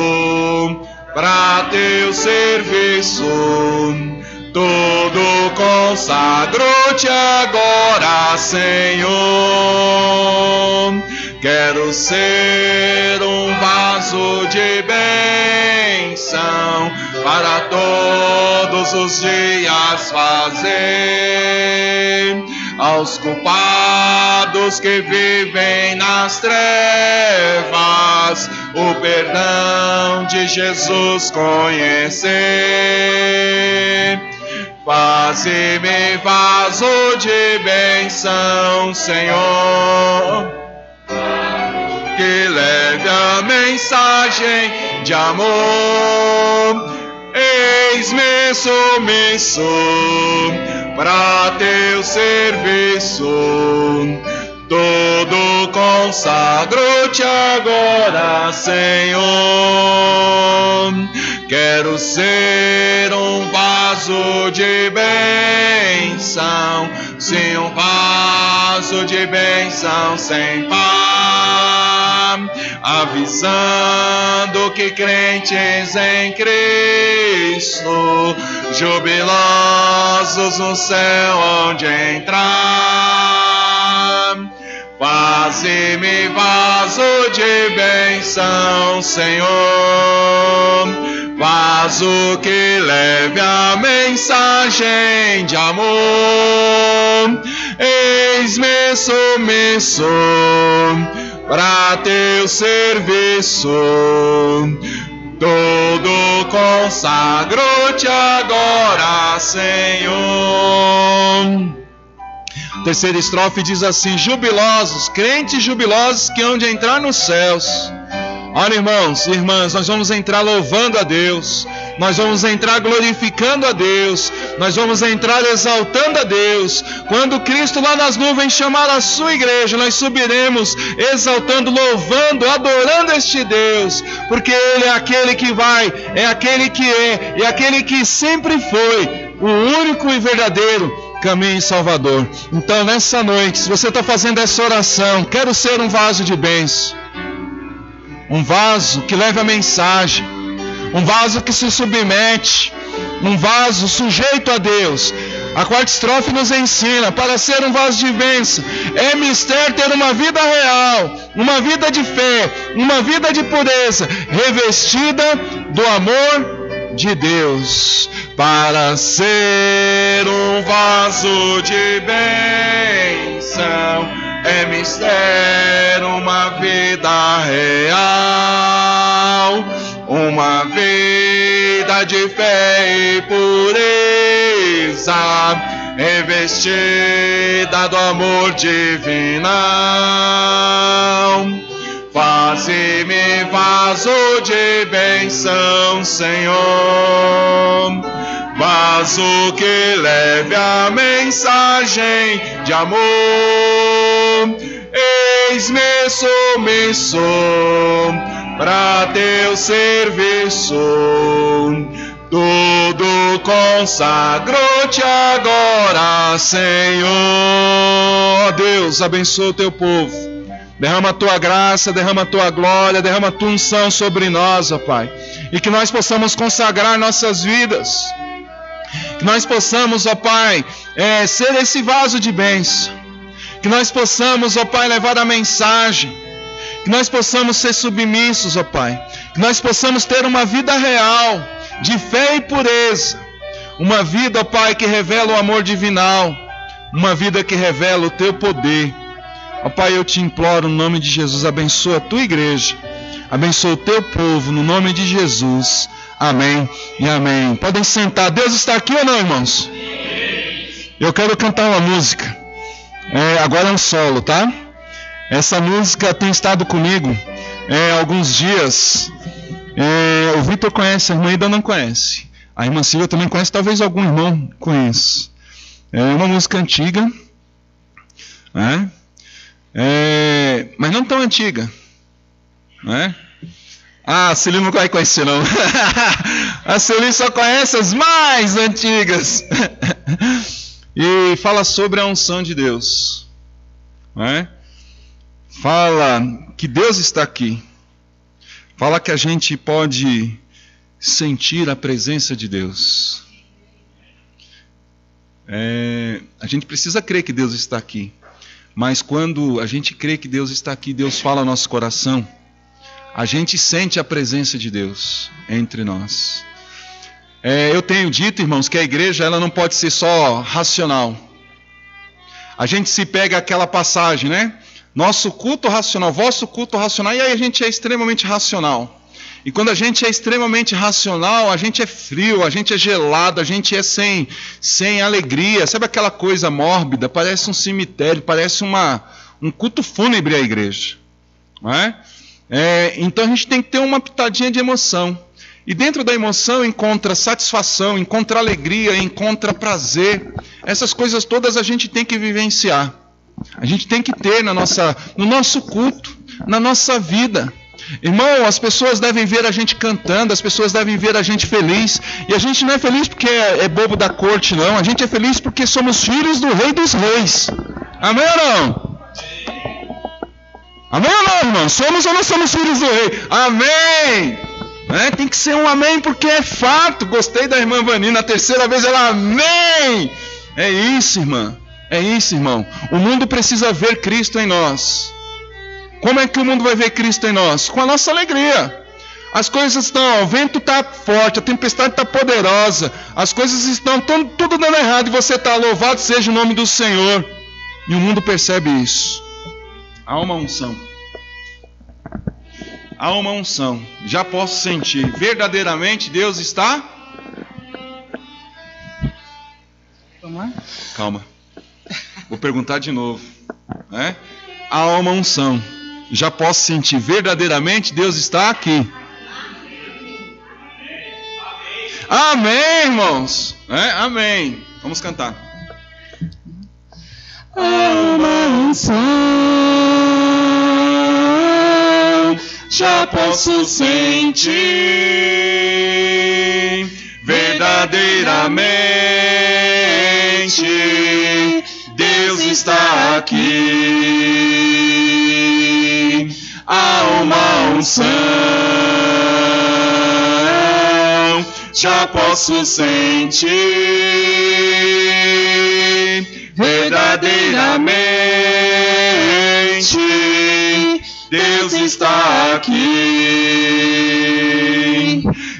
para teu serviço, tudo consagro-te agora, Senhor. Quero ser um vaso de bênção para todos os dias fazer aos culpados que vivem nas trevas o perdão de Jesus conhecer. Faze-me vaso de bênção, Senhor, que leve a mensagem de amor. Eis-me submisso para teu serviço, todo consagro-te agora, Senhor. Quero ser um vaso de bênção, sim, um vaso de bênção sem par, avisando que crentes em Cristo, jubilosos no céu onde entrar. Faze-me vaso de bênção, Senhor, vaso que leve a mensagem de amor. Eis-me submisso para teu serviço, todo consagro-te agora, Senhor. Terceira estrofe diz assim: jubilosos, crentes jubilosos que hão de entrar nos céus. Olha, irmãos e irmãs, nós vamos entrar louvando a Deus, nós vamos entrar glorificando a Deus, nós vamos entrar exaltando a Deus. Quando Cristo lá nas nuvens chamar a sua igreja, nós subiremos exaltando, louvando, adorando este Deus, porque Ele é aquele que vai, é aquele que é, e aquele que sempre foi o único e verdadeiro caminho e Salvador. Então, nessa noite, se você está fazendo essa oração, quero ser um vaso de bênção, um vaso que leve a mensagem, um vaso que se submete, um vaso sujeito a Deus. A quarta estrofe nos ensina: para ser um vaso de bênção, é mister ter uma vida real, uma vida de fé, uma vida de pureza, revestida do amor de Deus. Para ser um vaso de bênção, é mister uma vida real, uma vida de fé e pureza, revestida do amor divinal. Faze-me vaso de bênção, Senhor, vaso que leve a mensagem de amor. Eis-me submisso para teu serviço, tudo consagro-te agora, Senhor. Ó Deus, abençoa o teu povo. Derrama a tua graça, derrama a tua glória, derrama a tua unção sobre nós, ó Pai. E que nós possamos consagrar nossas vidas. Que nós possamos, ó Pai, ser esse vaso de bênção. Que nós possamos, ó Pai, levar a mensagem. Que nós possamos ser submissos, ó Pai. Que nós possamos ter uma vida real, de fé e pureza. Uma vida, ó Pai, que revela o amor divinal. Uma vida que revela o teu poder. Ó Pai, eu te imploro no nome de Jesus, abençoa a tua igreja. Abençoa o teu povo, no nome de Jesus. Amém e amém. Podem sentar. Deus está aqui ou não, irmãos? Eu quero cantar uma música. Agora é um solo, tá? Essa música tem estado comigo há alguns dias. O Vitor conhece, a irmã Ida não conhece. A irmã Silvia também conhece, talvez algum irmão conheça. É uma música antiga, né? Mas não tão antiga, né? A Celine não vai conhecer, não. A Celine só conhece as mais antigas. E fala sobre a unção de Deus, né? Fala que Deus está aqui. Fala que a gente pode sentir a presença de Deus. A gente precisa crer que Deus está aqui. Mas quando a gente crê que Deus está aqui, Deus fala ao nosso coração, a gente sente a presença de Deus entre nós. Eu tenho dito, irmãos, que a igreja ela não pode ser só racional. A gente se pega aquela passagem, né? Nosso culto racional, vosso culto racional, e aí a gente é extremamente racional. E quando a gente é extremamente racional, a gente é frio, a gente é gelado, a gente é sem alegria. Sabe aquela coisa mórbida? Parece um cemitério, parece um culto fúnebre à igreja. Não é? Então a gente tem que ter uma pitadinha de emoção. E dentro da emoção encontra satisfação, encontra alegria, encontra prazer. Essas coisas todas a gente tem que vivenciar. A gente tem que ter no nosso culto, na nossa vida. Irmão, as pessoas devem ver a gente cantando, as pessoas devem ver a gente feliz. E a gente não é feliz porque é bobo da corte, não. A gente é feliz porque somos filhos do Rei dos Reis. Amém ou não? Amém ou não, irmão? Somos ou não somos filhos do Rei? Amém! Tem que ser um amém porque é fato. Gostei da irmã Vanina, a terceira vez ela amém! É isso, irmã. É isso, irmão. O mundo precisa ver Cristo em nós. Como é que o mundo vai ver Cristo em nós? Com a nossa alegria. As coisas estão, o vento está forte, a tempestade está poderosa, as coisas estão tudo dando errado e você está, louvado seja o nome do Senhor. E o mundo percebe isso. Há uma unção. Há uma unção. Já posso sentir. Verdadeiramente Deus está... Vamos lá? Calma. Vou perguntar de novo. Há uma unção. Já posso sentir. Verdadeiramente Deus está aqui. Amém, irmãos. Amém. Vamos cantar. Há uma unção. Já posso sentir. Verdadeiramente Deus está aqui. Há uma unção. Já posso sentir. Verdadeiramente Deus está aqui.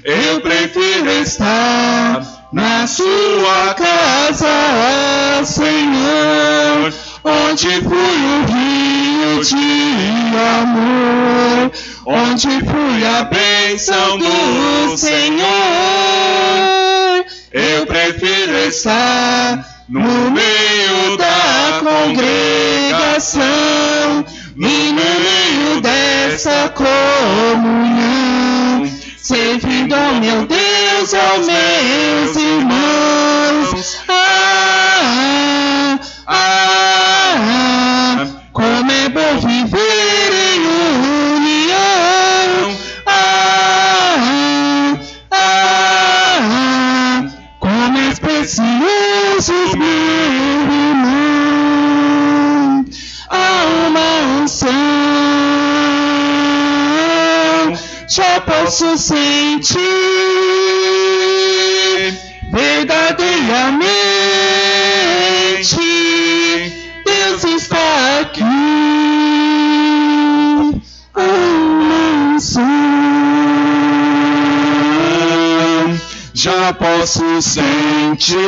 Eu prefiro estar na sua casa, ó Senhor, onde flui o rio de amor, onde flui a bênção do Senhor. Eu prefiro estar no meio da congregação, no meio dessa comunhão, servindo ao meu Deus e aos meus irmãos. Como é bom viver em união. Como é precioso meu irmão. Há uma unção. Já posso sentir. Verdadeiramente Deus está aqui. Há uma unção. Já posso sentir.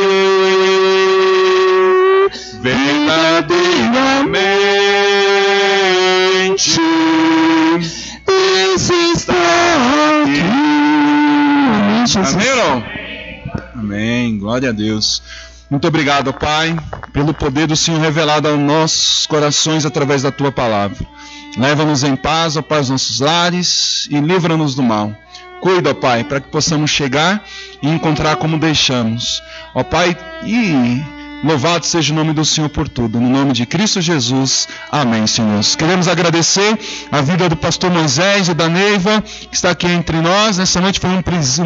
Verdadeiramente Deus está aqui. Amém, Jesus. Amém, glória a Deus. Muito obrigado, Pai, pelo poder do Senhor revelado aos nossos corações através da Tua palavra. Leva-nos em paz, ó Pai, aos nossos lares e livra-nos do mal. Cuida, ó Pai, para que possamos chegar e encontrar como deixamos. Ó Pai, e louvado seja o nome do Senhor por tudo. No nome de Cristo Jesus. Amém, Senhor. Queremos agradecer a vida do pastor Moisés e da Neiva, que está aqui entre nós. Nessa noite foi um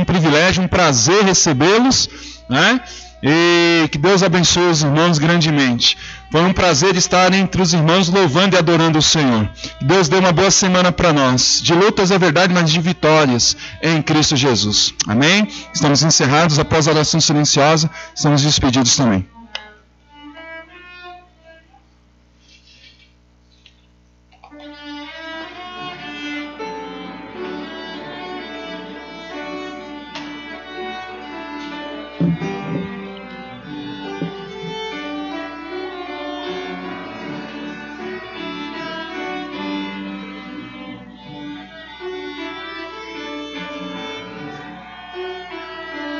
privilégio, um prazer recebê-los, né? E que Deus abençoe os irmãos grandemente. Foi um prazer estar entre os irmãos louvando e adorando o Senhor. Que Deus dê uma boa semana para nós. De lutas é verdade, mas de vitórias em Cristo Jesus. Amém? Estamos encerrados. Após a oração silenciosa, estamos despedidos também.